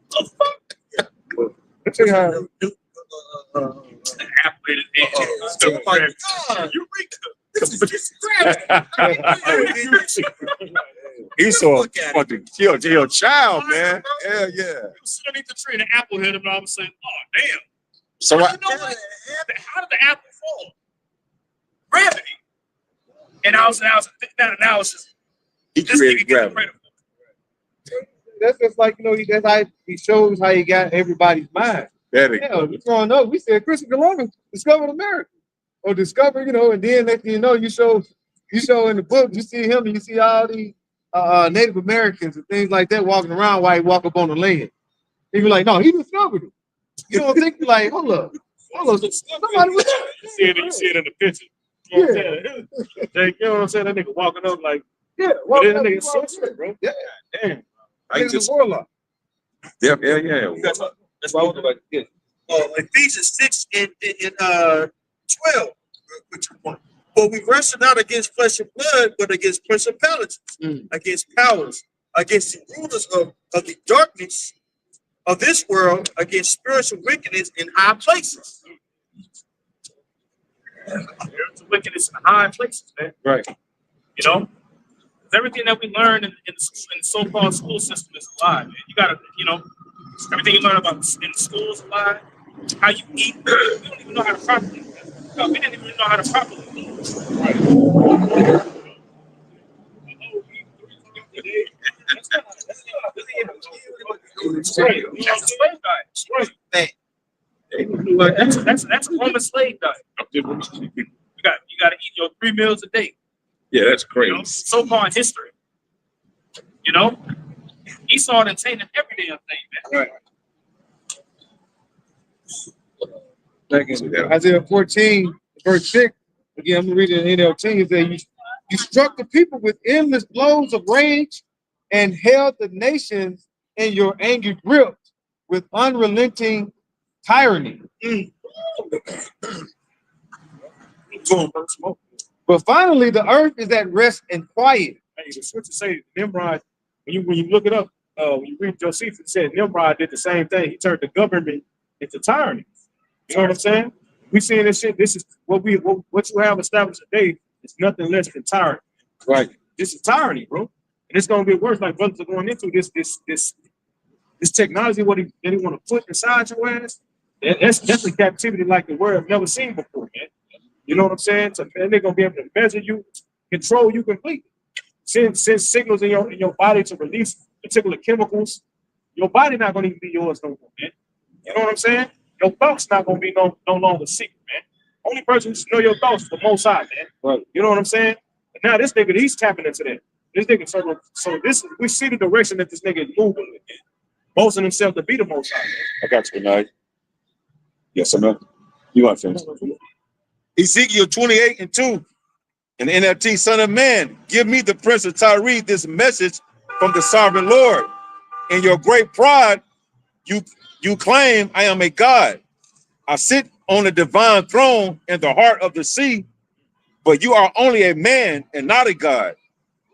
The fuck? Let's see how. The apple in his hand. Oh my God. He saw fucking kill your child, man. Yeah. He was sitting underneath the tree and the apple hit him, and I was saying, oh, damn. So You know what? How did the apple fall? Gravity. And I was now it's just he this created nigga getting gravity. credit. That's just like, that's how he shows how he got everybody's mind. That is Yeah, growing up, we said Christopher Columbus discovered America. Or discovered, and then next thing you know, you show in the book, you see him and you see all these Native Americans and things like that walking around while he walk up on the land. You be like, no, he discovered it. You don't think like, hold up. Somebody was You see it in the picture. You know what I'm saying? You know what I'm saying? That nigga walking up like Yeah, Well, well, then nigga sorcerer, bro. yeah, Damn. I he's a just, warlock. yeah. That's why I was like, yeah. Ephesians 6 and 12. Which one? For we wrestle not against flesh and blood, but against principalities, against powers, against the rulers of the darkness of this world, against spiritual wickedness in high places. There's wickedness in high places, man. Right. You know, 'cause everything that we learn in the so-called school system is a lie, man. You gotta, you know, everything you learn about in school is a lie. How you eat, we don't even know how to properly eat. No, we didn't even know how to properly eat. Right. You know, slave diet. Right. Like, that's a Roman slave diet. You got to eat your 3 meals a day. Yeah, that's You know, crazy. so-called history. You know, Esau done tainted every damn thing, man. Back in Isaiah 14, verse 6. Again, I'm reading the NLT. It says, you struck the people with endless blows of rage and held the nations in your angry grip with unrelenting tyranny. But finally, the earth is at rest and quiet. Hey, the scripture say Nimrod, when you look it up, when you read Josephus, it said Nimrod did the same thing. He turned the government into tyranny. You know what I'm saying? We seeing this shit. This is what you have established today. It's nothing less than tyranny. Right. This is tyranny, bro. And it's gonna get worse. Like brothers are going into this technology. What they want to put inside your ass. That's a captivity like the world never seen before, man. You know what I'm saying? So man, they're gonna be able to measure you, control you completely. Send signals in your body to release particular chemicals. Your body not gonna even be yours no more, man. You know what I'm saying? Your thoughts not gonna be no longer secret, man. Only person who should know your thoughts is the Most High, man. Right. You know what I'm saying? But now this nigga, he's tapping into that. This nigga, so this we see the direction that this nigga is moving with, man. Boasting himself to be the Most High, man. I got you, good night. Yes, I know. You want to finish? Ezekiel 28:2 in the NLT, Son of Man, give me the Prince of Tyre this message from the sovereign Lord. In your great pride, you claim I am a God. I sit on a divine throne in the heart of the sea, but you are only a man and not a God,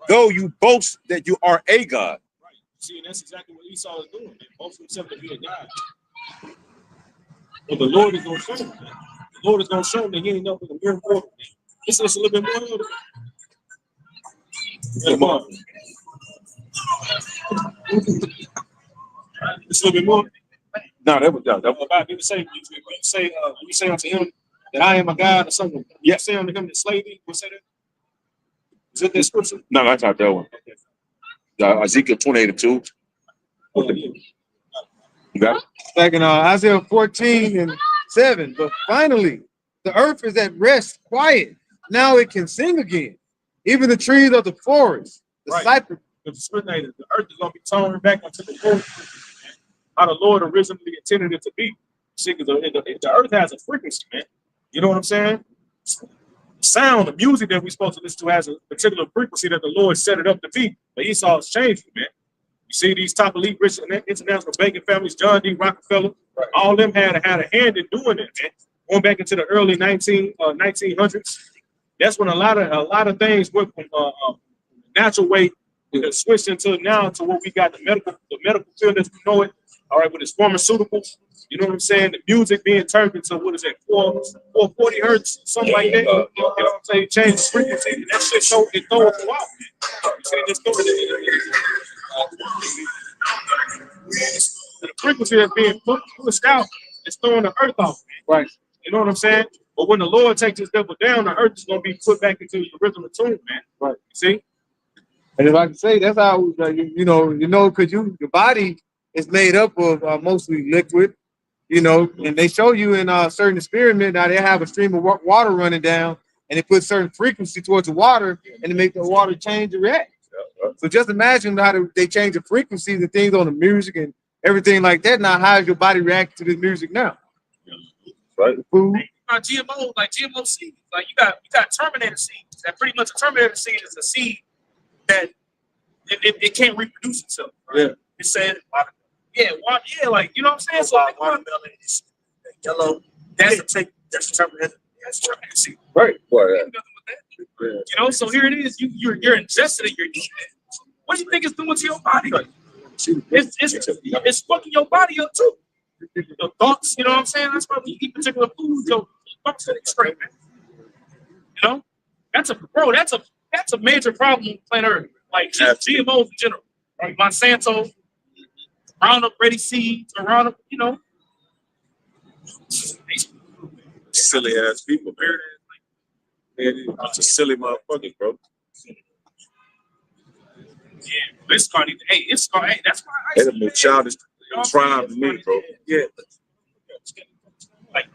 though you boast that you are a God. Right. See, and that's exactly what Esau is doing, man. Boasting himself to be a God. But the Lord is gonna show him, man. The Lord is gonna show him that he ain't nothing but a mere mortal, man. It's just a little bit more. Come on. It's a little bit more. No, that was About people say, when you say unto him that I am a God or something. You say unto him that slay thee. What say that? Is it that scripture? no, that's not that one. Ezekiel 28:2. Oh, yeah. You got it? Back in Isaiah 14:7. But finally, the earth is at rest, quiet. Now it can sing again. Even the trees of the forest, the Right. cypress. Because the scripture, the earth is gonna be turned back unto the Lord, how the Lord originally intended it to be. See, because the earth has a frequency, man. You know what I'm saying? Sound, the music that we're supposed to listen to has a particular frequency that the Lord set it up to be. But Esau's changed it, man. You see these top elite rich international banking families, John D. Rockefeller, all them had a hand in doing it, man. Going back into the early 1900s, that's when a lot of things went from natural way switched into now to what we got the medical field as we know it. All right, with its pharmaceuticals, you know what I'm saying? The music being turned into what is it, 440 hertz, something like that. You know what I'm saying? Change the frequency, and that shit it throw us out. You see, this the frequency that's being pushed out is throwing the earth off, man. Right. You know what I'm saying? But when the Lord takes this devil down, the earth is gonna be put back into the original tune, man. Right. You see? And if I can say, that's how you know, because your body is made up of mostly liquid, and they show you in certain experiments now they have a stream of water running down, and they put certain frequency towards the water, and they make the water change and react. So just imagine how they change the frequencies and things on the music and everything like that. Now, how does your body react to this music now? Right. Food. GMO seeds. Like you got Terminator seeds. That pretty much a Terminator seed is a seed that it can't reproduce itself. Right? Yeah. It said, yeah, like you know what I'm saying. So watermelon is yellow. That's determined. That's right. See, Right. Boy, nothing with that. You know, so here it is. You're ingesting it. You're eating it. What do you think it's doing to your body? It's fucking your body up too. Your thoughts, you know what I'm saying? That's why when you eat particular foods, your thoughts are straight, man. You know, that's a major problem on planet Earth. Like just GMOs in general, right? Monsanto, Roundup Ready seeds, or Roundup, you know. Silly ass people, man. Bunch of silly motherfuckers, bro. Yeah, this car need. Hey, it's car. Hey, that's why I. They're the most childish tribe to me, bro. Yeah. Like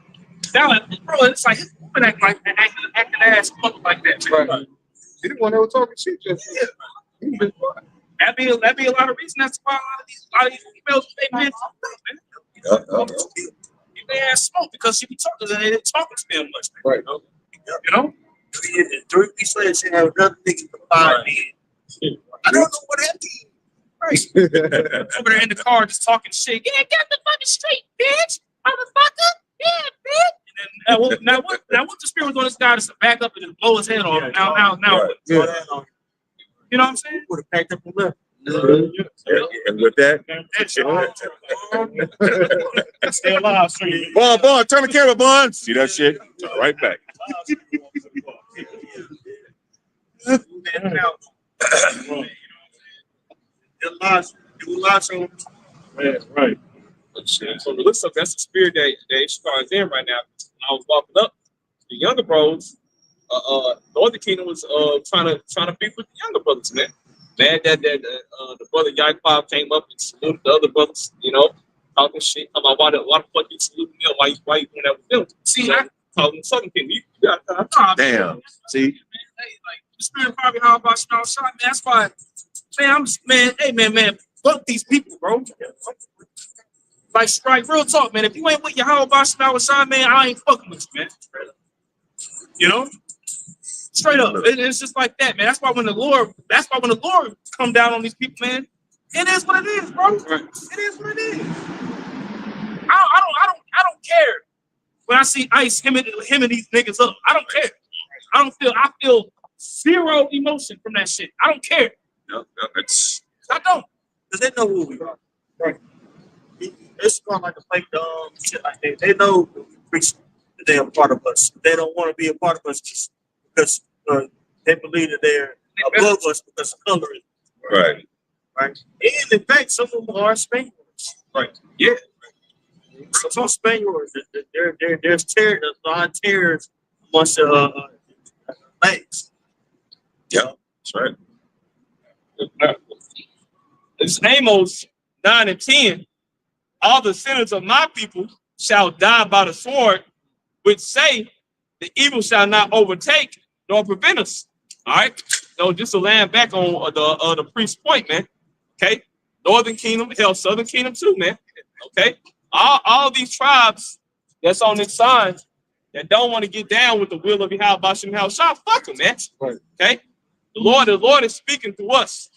Dallas, bro, it's like his woman acting ass fuck like that. Man. right. He the one that was talking shit just Yeah. That'd be a lot of reasons. That's why a lot of these females they men man. They ass smoke because she be talking and they didn't talking to them much. Man. right. You know? 3 weeks later, she had another nigga for 5 men. I don't know what that means. Right. Over there in the car just talking shit. Yeah, get the fucking straight, bitch. Motherfucker. Yeah, bitch. And then now what the spirit was on this guy just to back up and just blow his head off. Now. Right. You know what I'm saying? Would have packed up and left. And with that, Stay alive, straight. Bon, turn the camera, Bon. See that shit? Right back. Now, Right. From the looks of that's the spirit that Chicago is in right now. When I was walking up, the younger bros, Northern Kingdom was trying to beef with the younger brothers, man. Mad that the brother Yaakov came up and saluted the other brothers, you know, talking shit. I'm like, why the fuck you saluting them? Why you doing that with them? See, I talking Southern Kingdom. You got Damn. See? Hey, like the spirit probably how about smell shot, man. That's why, man, fuck these people, bro. Like real talk, man. If you ain't with your how about smell shot, man, I ain't fucking with you, man. You know? Straight up. It's just like that, man. That's why when the Lord come down on these people, man, it is what it is, bro. It is what it is. I don't care when I see Ice him and these niggas up. I don't care. I feel zero emotion from that shit. I don't care. No, it's I don't. because they know who we are. Right. It's going like a fake shit like that. They know we preach that they're a part of us. They don't want to be a part of us just because they believe that they're above us because of color. right. Right. And in fact, some of them are Spaniards. Right. Yeah. Some Spaniards, there's terror, a lot of terrors amongst the legs. Yeah, that's right. It's Amos 9 and 10. All the sinners of my people shall die by the sword, which say the evil shall not overtake nor prevent us. All right. So just to land back on the priest's point, man. Okay. Northern Kingdom, hell, Southern Kingdom too, man. Okay. All these tribes that's on this sign that don't want to get down with the will of Yahweh Shah, fuck them, man. Right. Okay. The Lord is speaking to us.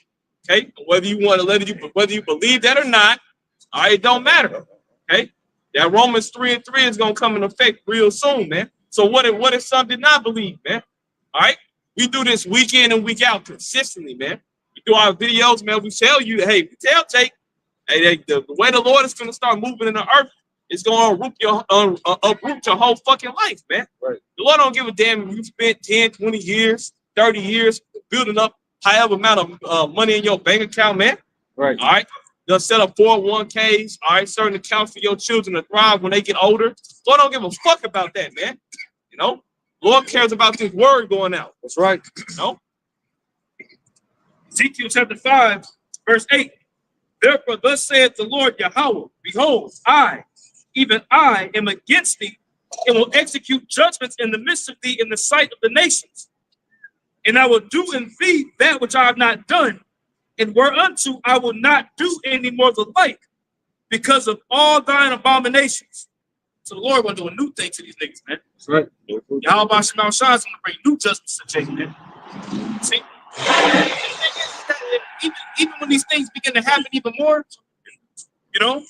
Okay. Whether you believe that or not, all right, it don't matter. Okay. That Romans 3 and 3 is gonna come in effect real soon, man. So what if some did not believe, man? All right. We do this week in and week out consistently, man. We do our videos, man. We tell you, hey, we tell Jake, hey, the way the Lord is gonna start moving in the earth, it's gonna uproot your whole fucking life, man. Right. The Lord don't give a damn if you spent 10, 20 years, 30 years building up however amount of money in your bank account, man. Right. All right. They'll set up 401ks, all right, certain accounts for your children to thrive when they get older. Lord don't give a fuck about that, man. You know, Lord cares about this word going out. That's right. You know? Ezekiel chapter 5, verse 8. Therefore, thus saith the Lord Yahweh, behold, I, even I, am against thee, and will execute judgments in the midst of thee in the sight of the nations. And I will do in thee that which I have not done, and whereunto I will not do any more the like, because of all thine abominations. So the Lord will do a new thing to these niggas, man. That's right. Yahweh Shema Shah is going to bring new justice to Jacob, man. See? Even when these things begin to happen even more, you know,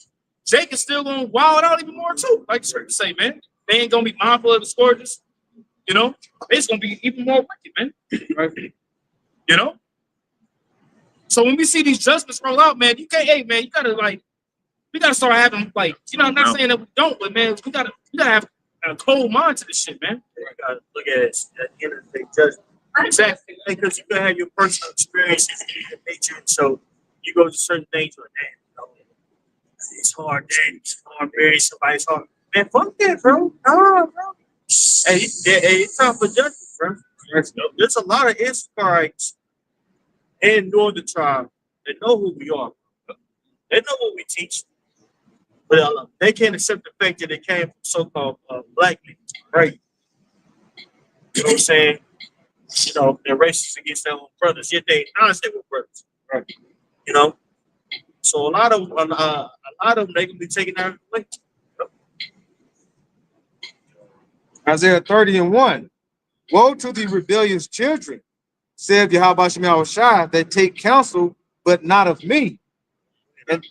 Jake is still gonna wild out even more too. Like Scripture say, man, they ain't gonna be mindful of the scourges. You know, it's gonna be even more wicked, man. Right? You know. So when we see these judgments roll out, man, you can't. Hey, man, you gotta like, we gotta start having like, you know, I'm not saying that we don't, but man, we gotta have a cold mind to this shit, man. You gotta look at it at the end of the day, judgment. Exactly. Because you can have your personal experiences in your nature, and so you go to certain things like that. You know, it's hard, man. It's hard, burying somebody's heart. Man, fuck that, bro. Nah, bro. Hey, it's time for judgment, bro. There's a lot of Israelites in Northern Tribe that know who we are. They know what we teach, but they can't accept the fact that they came from so-called black men, right? You know what I'm saying? You know, they're racist against their own brothers, yet they acknowledge they were brothers, right? You know, so a lot of them, they can be taken out of the way. Isaiah 30:1. Woe to the rebellious children, said Yahweh Shema Shai, that take counsel, but not of me. And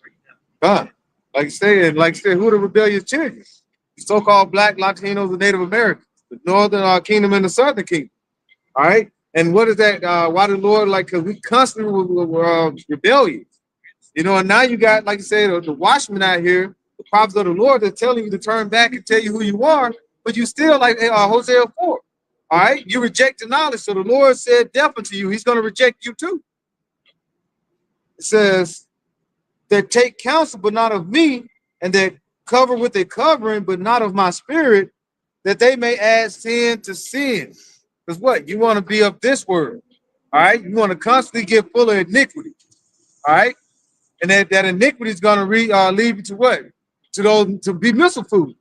like I said, who are the rebellious children? The so-called black Latinos and Native Americans, the northern kingdom and the southern kingdom. All right. And what is that? Why the Lord, like, because we constantly were rebellious. You know, and now you got, like you said, the watchmen out here, the prophets of the Lord, that's telling you to turn back and tell you who you are, but you still, like Hosea 4. All right. You reject the knowledge. So the Lord said, deaf unto you, he's going to reject you too. It says, that take counsel, but not of me, and that cover with a covering, but not of my spirit, that they may add sin to sin. Because what? You want to be of this word. All right. You want to constantly get full of iniquity. All right. And that iniquity is going to lead you to what? To those to be missile food.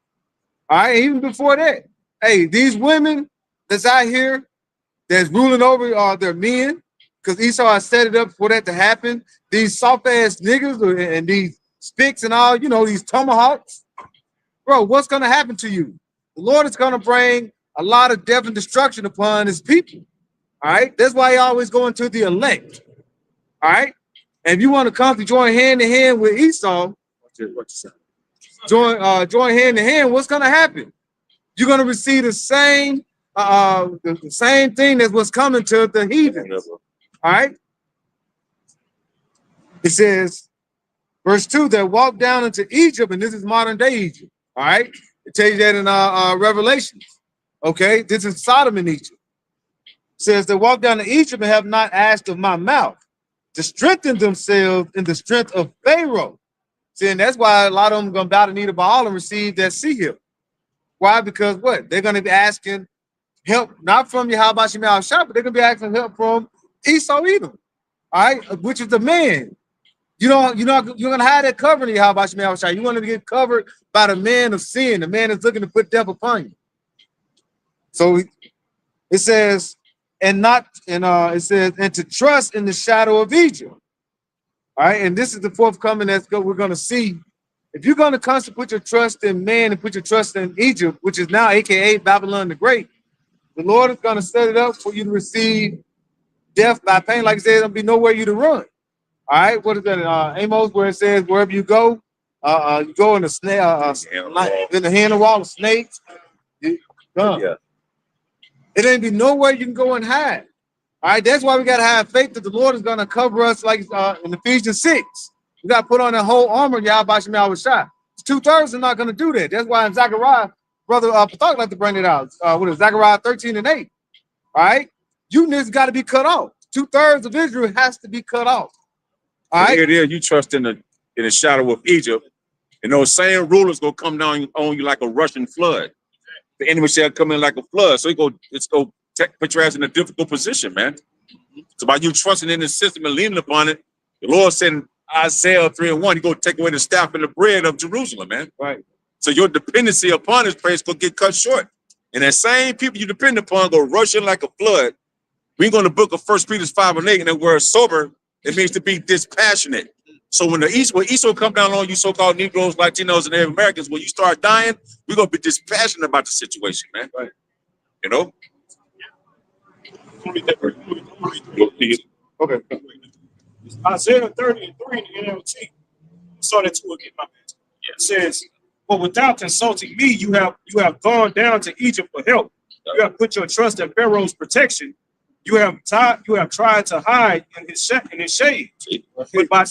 All right. Even before that, hey, these women that's out here that's ruling over their men, because Esau has set it up for that to happen. These soft ass niggas and these spicks and all, you know, these tomahawks. Bro, what's going to happen to you? The Lord is going to bring a lot of death and destruction upon his people. All right. That's why he always going to the elect. All right. And if you want to come to join hand in hand with Esau, join hand in hand, what's going to happen? You're going to receive the same thing that's what's coming to the heathens. All right. It says, verse 2, that walk down into Egypt, and this is modern day Egypt. All right. It tells you that in Revelations. Okay. This is Sodom and Egypt. It says they walk down to Egypt and have not asked of my mouth to strengthen themselves in the strength of Pharaoh. See, and that's why a lot of them are going to bow the knee to Baal and receive that sea hill. Why? Because what? They're going to be asking help, not from Yahweh Shema Shai, but they're going to be asking help from Esau Edom. All right, which is the man. You're going to have that covering in Yahweh Shema Shai. You want to get covered by the man of sin, the man that's looking to put death upon you. So it says, and to trust in the shadow of Egypt. All right, and this is the forthcoming we're going to see. If you're going to constantly put your trust in man and put your trust in Egypt, which is now AKA Babylon the Great, the Lord is going to set it up for you to receive death by pain. Like I said, there'll be nowhere you to run. All right, what is that? Amos, where it says, wherever you go in the snake, in the hand of all the snakes. Yeah. It ain't be nowhere you can go and hide. All right, that's why we got to have faith that the Lord is going to cover us, like in Ephesians 6. We got to put on the whole armor, Yahweh Shema Shai. 2/3 are not going to do that. That's why in Zechariah, brother Patak like to bring it out. What is Zechariah 13:8? All right, you niggas got to be cut off. 2/3 of Israel has to be cut off. All right, here it is. You trust in the shadow of Egypt, and those same rulers gonna come down on you like a rushing flood. The enemy shall come in like a flood. So it's go put your ass in a difficult position, man. It's about you trusting in the system and leaning upon it. The Lord said in Isaiah 3:1, He's gonna take away the staff and the bread of Jerusalem, man. right. So your dependency upon His praise will get cut short. And that same people you depend upon go rushing like a flood. We go in the book of 1 Peter 5:8, and that word sober, it means to be dispassionate. So when Esau come down on you, so-called Negroes, Latinos, and Native Americans, when you start dying, we're gonna be dispassionate about the situation, man. Right. You know? read that verse. I'm gonna read it. Okay. It's Isaiah 30 and 3 in the NLT. Saw that too again, my man. It says, "But without consulting me, you have gone down to Egypt for help. You have put your trust in Pharaoh's protection. You have tried to hide in his shade. But by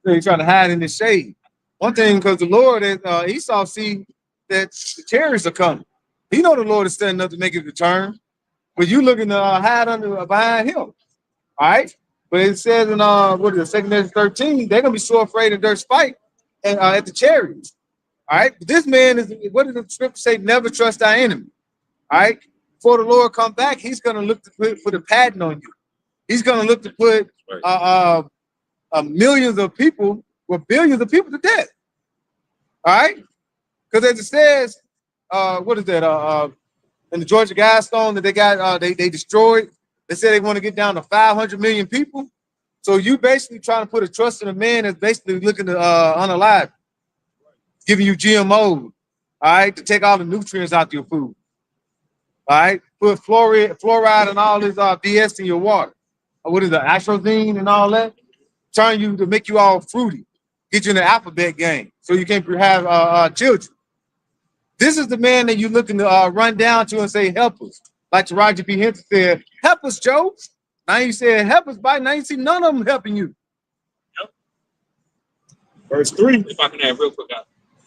He's trying to hide in the shade. One thing, because the Lord is Esau see that the chariots are coming. He know the Lord is standing up to make his return, but you looking to hide behind him. All right. But it says in what is it, 2 Corinthians 13, they're gonna be so afraid in their fight and at the chariots. All right. But this man is, what does the scripture say? Never trust thy enemy. All right. Before the Lord come back, he's gonna look to put a patent on you. He's gonna look to put millions of people or billions of people to death. All right. Because as it says, what is that? In the Georgia Guidestone that they got, they destroyed. They said they want to get down to 500 million people. So you basically trying to put a trust in a man that's basically looking to unalive, giving you GMOs, all right, to take all the nutrients out of your food. All right, put fluoride and all this BS in your water. What is it, atrazine and all that? Trying you to make you all fruity, get you in the alphabet game so you can have children. This is the man that you're looking to run down to and say, help us. Like Roger P. Henson said, help us, Joe. Now you said, help us, by now you see none of them helping you. Yep. Verse 3. If I can add real quick,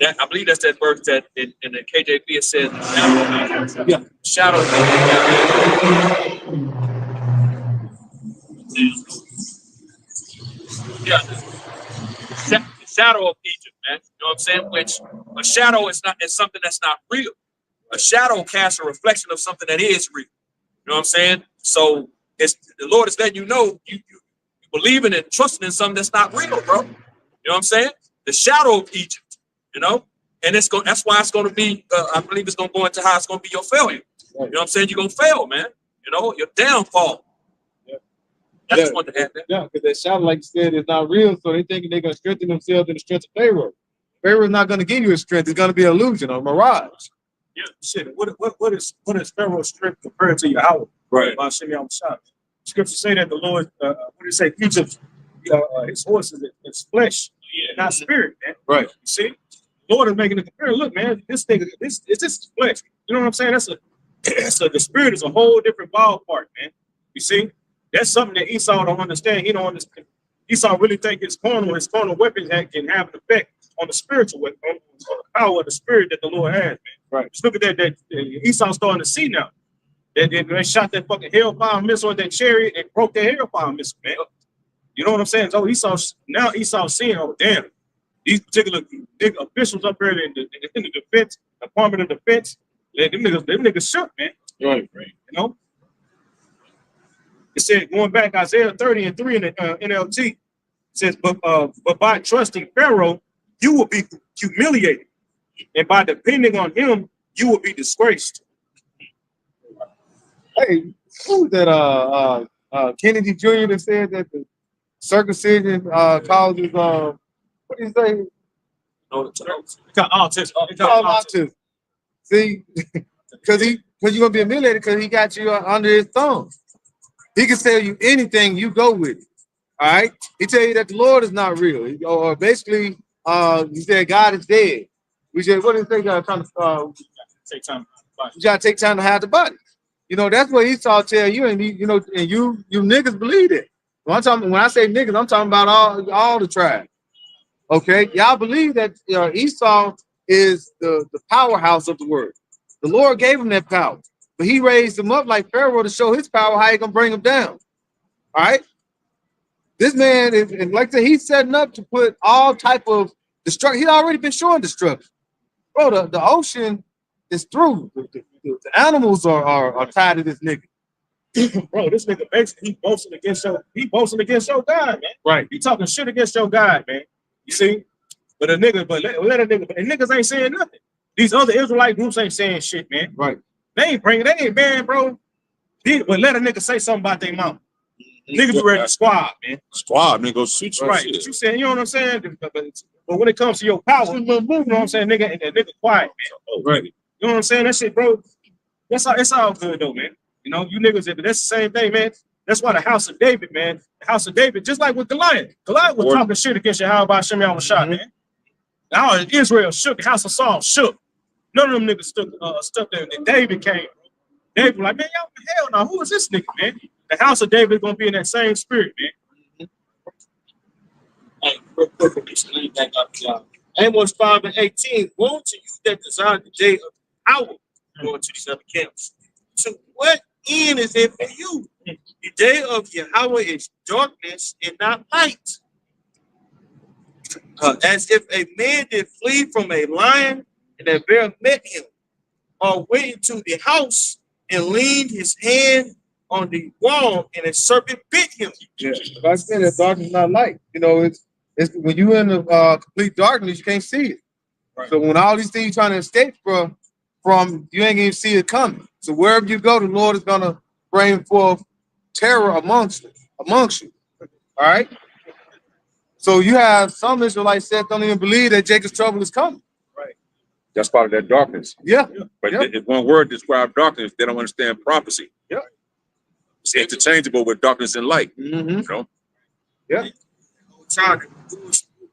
I believe that's that verse that in the KJV it says, shadow. Yeah, the shadow of Egypt, man. You know what I'm saying? Which a shadow is something that's not real. A shadow casts a reflection of something that is real. You know what I'm saying? So it's the Lord is letting you know you believing and trusting in something that's not real, bro. You know what I'm saying? The shadow of Egypt, you know, and that's why it's going to be. I believe it's going to go into how it's going to be your failure. You know what I'm saying? You're going to fail, man. You know, your downfall. I just wanted to add that. Yeah, because that shadow, like you said, is not real. So they thinking they're going to strengthen themselves in the strength of Pharaoh. Pharaoh's not going to give you a strength. It's going to be an illusion or mirage. Yeah, shit. What is Pharaoh's strength compared to Yahweh? Right. Scripture say that the Lord, what did it say? Egypt, his horses is flesh, not spirit, man. Right. You see, the Lord is making a comparison. Look, man, this nigga, this is flesh. You know what I'm saying? The spirit is a whole different ballpark, man. You see, that's something that Esau don't understand. He don't understand. Esau really think his carnal weapons can have an effect on the spiritual weapon, on the power of the spirit that the Lord has, man. Right. Just look at that Esau starting to see now. They shot that fucking hellfire missile at that chariot and broke that hellfire missile, man. You know what I'm saying? So Esau's seeing, oh damn, these particular officials up there in the defense, Department of Defense, them niggas shook, man. Right. You know? It said, going back, Isaiah 30 and 3 in the NLT, it says, but by trusting Pharaoh, you will be humiliated. And by depending on him, you will be disgraced. Hey, who was that? Kennedy Jr. that said that the circumcision causes what do you say? Autism. See, because you're gonna be humiliated because he got you under his thumb. He can tell you anything, you go with it. All right. He tell you that the Lord is not real, or basically, he said God is dead. We said, what do you think? Take time. You gotta take time to hide the body. You know, that's what Esau tell you, and you niggas believe it. When I say niggas, I'm talking about all the tribes. Okay, y'all believe that Esau is the powerhouse of the word. The Lord gave him that power, but he raised him up like Pharaoh to show his power, how he gonna bring him down. All right. This man is, and like I said, he's setting up to put all type of destruction. He's already been showing destruction. Bro, the ocean is through. The animals are tired of this nigga. Bro, this nigga basically he boasting against your God, man. Right. He talking shit against your God, man. You see? But let a nigga, and niggas ain't saying nothing. These other Israelite groups ain't saying shit, man. Right. They ain't man, bro. But let a nigga say something about their mom. Niggas be ready to squad, man. Squad, nigga, go shoot you. Right. But you saying, you know what I'm saying? But when it comes to your power, you know what I'm saying, nigga quiet, man. Right. You know what I'm saying? That shit, bro. It's all good though, man. You know, you niggas, that's the same thing, man. That's why the house of David, man, the house of David, just like with Goliath. Goliath was talking shit against Yahweh Shem Shah, man. Now Israel shook, the house of Saul shook. None of them niggas stuck there. And then David came. David was like, man, y'all, hell no, who is this nigga, man? The house of David is gonna be in that same spirit, man. Hey, real quick, let back up, y'all. Amos 5 and 18. Woe to you that desire the day of power, going to these other camps. So what end is it for you? The day of Yahweh is darkness and not light. As if a man did flee from a lion and a bear met him, or went into the house and leaned his hand on the wall and a serpent bit him. Yeah, like I said, that darkness is not light. You know, it's when you in the complete darkness, you can't see it. Right. So when all these things you're trying to escape from, you ain't even see it coming. So wherever you go, the Lord is gonna bring forth terror amongst you. All right. So you have some Israelites that don't even believe that Jacob's trouble is coming. Right. That's part of that darkness. Yeah. But if one word describes darkness, they don't understand prophecy. Yeah. It's interchangeable with darkness and light. Mm-hmm. You know? Yeah.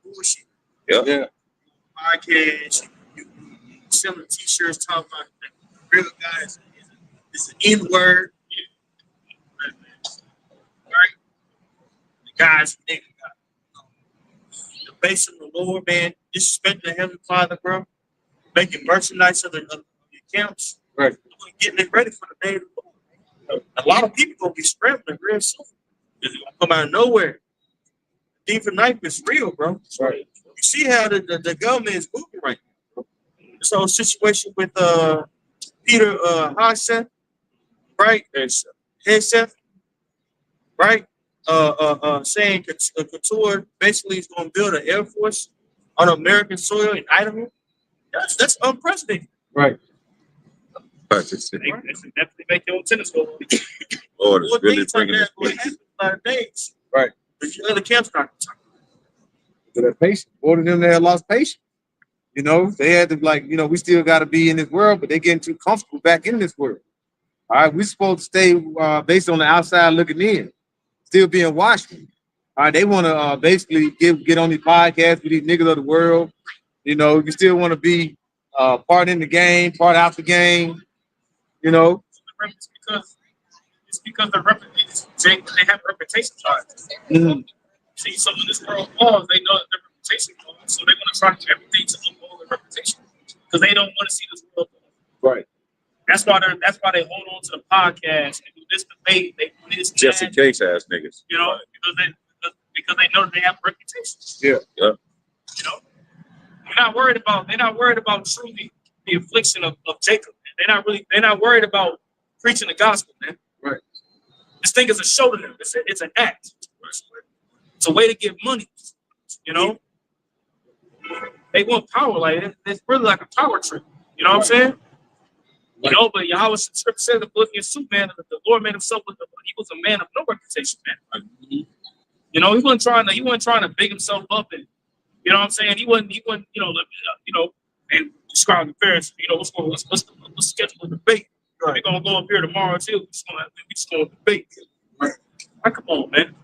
Bullshit. Yeah. Podcast, you selling t-shirts talking about the real guys is an N-word. Right? The guys, nigga, the base of the Lord, man, disrespecting the Heavenly Father, bro. Making merchandise of the camps. Right. Getting it ready for the day of the Lord. A lot of people gonna be scrambling real soon. It's gonna come out of nowhere. Thief of knife is real, bro. Right. You see how the government is moving right now. This whole situation with Peter Harseth, right? Harseth, right? Saying Couture basically is going to build an air force on American soil in Idaho. That's unprecedented. Right. They definitely make your tennis go. Lord, it's really bringing this going to happen a lot of things. Right. But the other camps not talking. So that patience. More of them that had lost patience. You know, they had to we still got to be in this world, but they're getting too comfortable back in this world. All right, we're supposed to stay based on the outside looking in, still being watchful. All right, they want to basically get on these podcasts with these niggas of the world. You know, you still want to be part in the game, part out the game. You know, It's because they have reputation charges. mm-hmm. See, so when this world falls, they know that their reputation falls, so they're going to try to do everything to uphold their reputation because they don't want to see this world fall. Right. That's why they hold on to the podcast and do this debate. They do this just in case ass niggas. you know, because they know that they have reputations. Yeah. Yeah. You know, they're not worried about truly the affliction of Jacob. They're not worried about preaching the gospel, man. Right. This thing is a show to them. It's an act. It's a way to get money. You know, they want power. Like it's really like a power trip. You know what I'm saying? Right. You know, but Yahweh said in Philippians 2, man, that the Lord made himself he was a man of no reputation, man. Mm-hmm. You know, he wasn't trying to big himself up, and you know what I'm saying. He wasn't and describe the Pharisees. You know, let's schedule a debate. Right. We're gonna go up here tomorrow too. We just gonna debate. Right. Come on, man.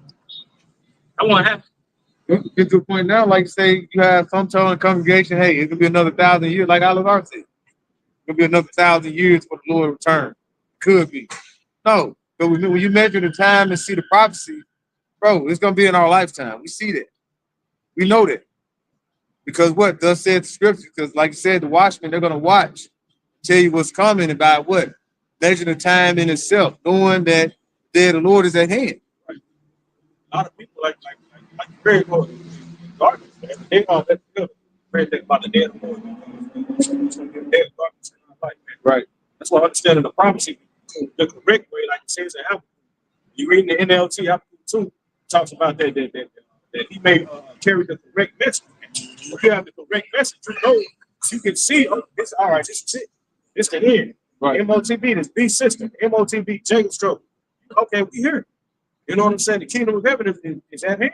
I want to have. Get to a point now, like say you have some telling the congregation, hey, it could be another 1,000 years, like Oliver said. It could be another 1,000 years for the Lord return. Could be. No, but when you measure the time and see the prophecy, bro, it's gonna be in our lifetime. We see that. We know that. Because what thus said the scripture, because like you said, the watchmen, they're gonna watch, tell you what's coming about what? Measure the time in itself, knowing that the Lord is at hand. A lot of people like very good darkness, man. They don't let you very think about the day of the Lord. Right. That's why understanding the prophecy the correct way, like it says in Apple. You reading the NLT Apple 2 talks about that he may carry the correct message. If you have the correct message, you know, you can see, oh, this all right, this is it. It's the end. Right. MOTB, this B system, MOTB, Jacob's trouble. Okay, we here. You know what I'm saying? The kingdom of heaven is at hand, man.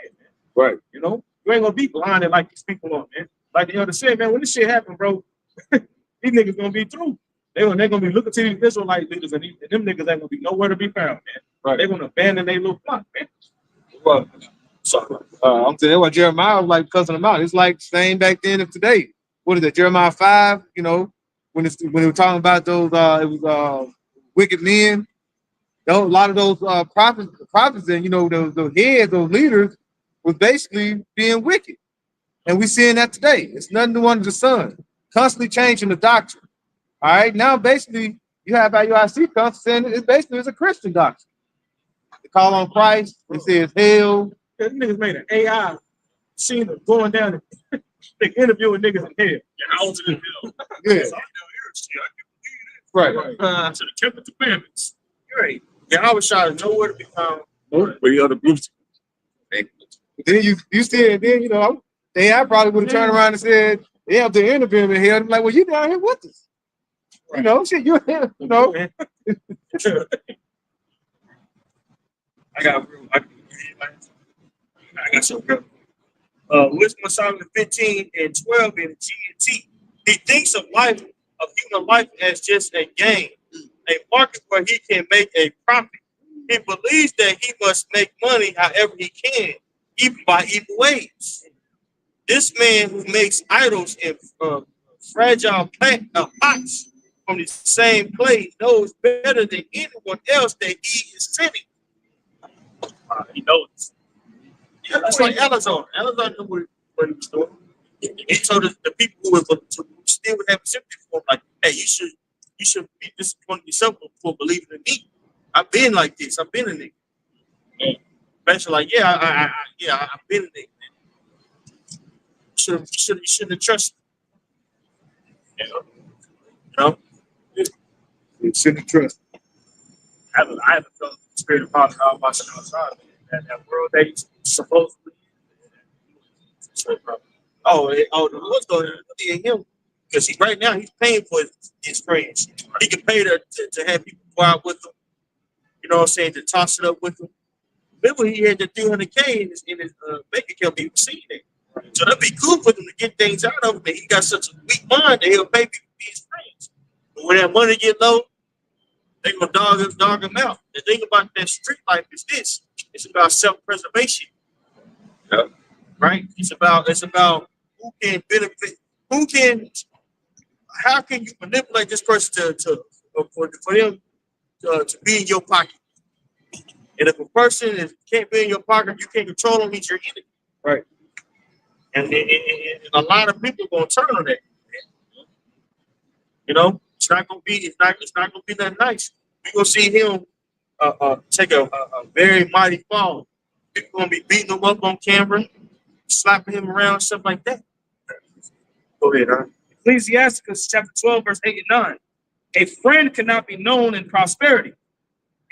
Right. You know, you ain't gonna be blinded like these people are, man. Like the other said, man, when this shit happen, bro, these niggas gonna be through. they're gonna be looking to these Israelite leaders, and them niggas ain't gonna be nowhere to be found, man. Right. They're gonna abandon their little flock, man. Well, I'm saying what Jeremiah was like cussing them out. It's like same back then as today. What is it, Jeremiah 5? You know, when they were talking about those it was wicked men. A lot of those prophets and those heads, those leaders was basically being wicked. And we seeing that today. It's nothing new under the sun. Constantly changing the doctrine. All right. Now basically you have IUIC saying it's a Christian doctrine. They call on Christ, it says hell. These niggas made an AI seen them going down and they interviewing niggas in hell. Yeah, I was in hell. Yeah. Right. Should have kept the commandments. Right. Yeah, I was trying to know where to be found. But the other groups, Then you see it, then the AI probably would have turned around and said, yeah, they're interviewing me here. I'm like, well, you down here with us. Right. Shit, you're here, I got some real. Wisdom Solomon 15 and 12 in GNT. He thinks of human life as just a game, a market where he can make a profit. He believes that he must make money however he can, even by evil ways. This man who makes idols in fragile pots from the same clay knows better than anyone else that he is sinning. He knows. Yeah, that's like Amazon. Amazon knew what he was doing. He told the people who still would have sympathy for him, like, hey, you should be disappointed yourself before believing in me. I've been like this. I've been a nigga. Especially like, I've been a nigga. You shouldn't have trusted me. You shouldn't trust. I haven't felt the spirit of God watching outside. That world that he's supposedly. The Lord's going to be in him because right now he's paying for his friends. He can pay to have people go out with him. You know what I'm saying? To toss it up with him. Remember, he had the 300K in his bank account. He was seeing it. So that'd be cool for him to get things out of him. And he got such a weak mind that he'll pay people to be his friends. But when that money get low, they're gonna dog him out. The thing about that street life is this: it's about self-preservation. Yep. Right? It's about who can benefit, how can you manipulate this person for them to be in your pocket? And if a person can't be in your pocket, you can't control them, he's your enemy. Right. And a lot of people are gonna turn on that. It's not gonna be that nice. We're gonna see him take a very mighty fall. People gonna be beating him up on camera, slapping him around, stuff like that. Go ahead, huh? Ecclesiasticus chapter 12, verse 8 and 9. A friend cannot be known in prosperity,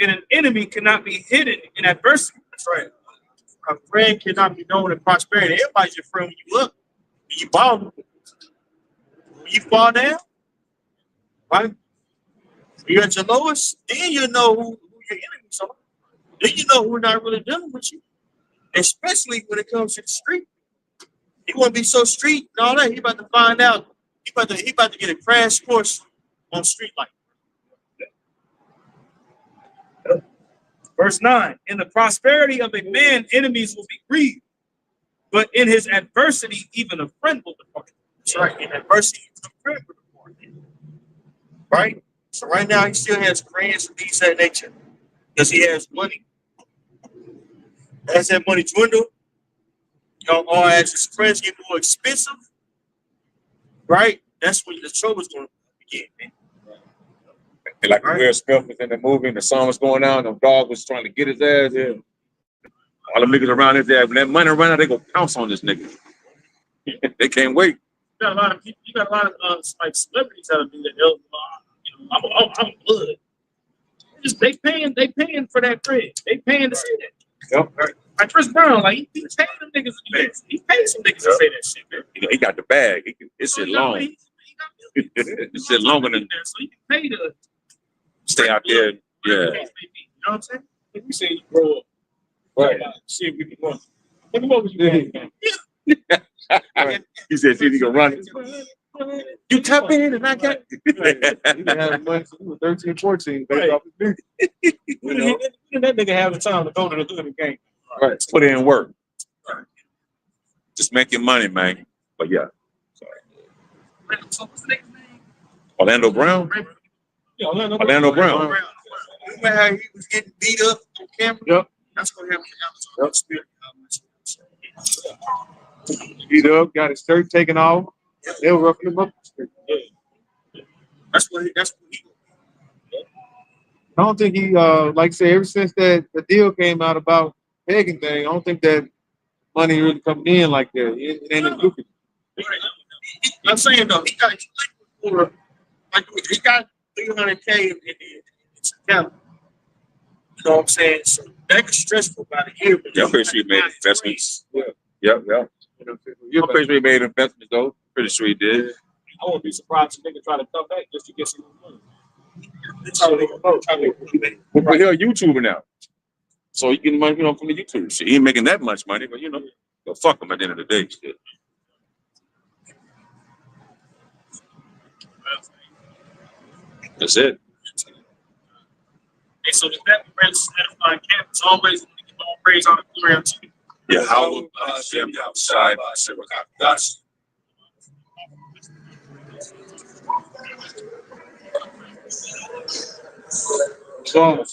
and an enemy cannot be hidden in adversity. That's right. A friend cannot be known in prosperity. Everybody's your friend when you up. When you ball. When you fall down, right? When you're at your lowest, then you know who your enemies are. Then you know who's not really dealing with you. Especially when it comes to the street. He won't be so street and all that. He about to find out. He about to get a crash course on street life. Verse 9. In the prosperity of a man, enemies will be grieved, but in his adversity, even a friend will depart. That's right. In adversity, even a friend will depart. Right? So right now, he still has friends and things of that nature because he has money. As that money dwindle, or as his friends get more expensive, right? That's when the trouble's going to begin, man. and like Will Smith was in the movie, and the song was going on, the dog was trying to get his ass. Yeah. All the niggas around his ass, when that money run out, they go pounce on this nigga. They can't wait. You got a lot of people, you got a lot of like celebrities that do that. I'm blood. They paying for that bread. They paying to say that. Yep. Like Chris Brown, like he paid them niggas to do that. He paid some niggas to say that shit, man. He got the bag. It's shit long. It's shit longer than So he can pay to stay out there. Yeah. You know what I'm saying? We say you grow up. Right. See if we can run. Look at what you doing. He said, see if he can run it. You tap in and I got. He didn't have money. He was 13, 14 based Right. off his music. When did that nigga have the time to go to the hood game? Right. Put in work. Just make your money, man. But yeah, So what's the nigga's name? Orlando Brown. Yeah, Orlando Brown. Remember how he was getting beat up on camera? Yep. That's what happened to Amazon Spirit. Beat up, got his shirt taken off. They were roughing him up. That's what he I don't think he, like I say, ever since that the deal came out about pegging thing, I don't think that money really coming in like that. It ain't as lucrative. I'm saying though, he got for like he got 300K in September. You know what I'm saying? So that was stressful about a year. But Yeah, I'm pretty sure he made investments. Yep. I'm pretty sure he made investments though. Pretty sure he did. I won't be surprised if nigga try to come back just to get some money. That's how they go. But he's a YouTuber now. So he getting money, from the YouTube shit. He ain't making that much money, but go fuck him at the end of the day. Shit. That's it. Hey, so does that edifying campus always give all praise on the glory unto you? Yeah, how would them outside dust? So,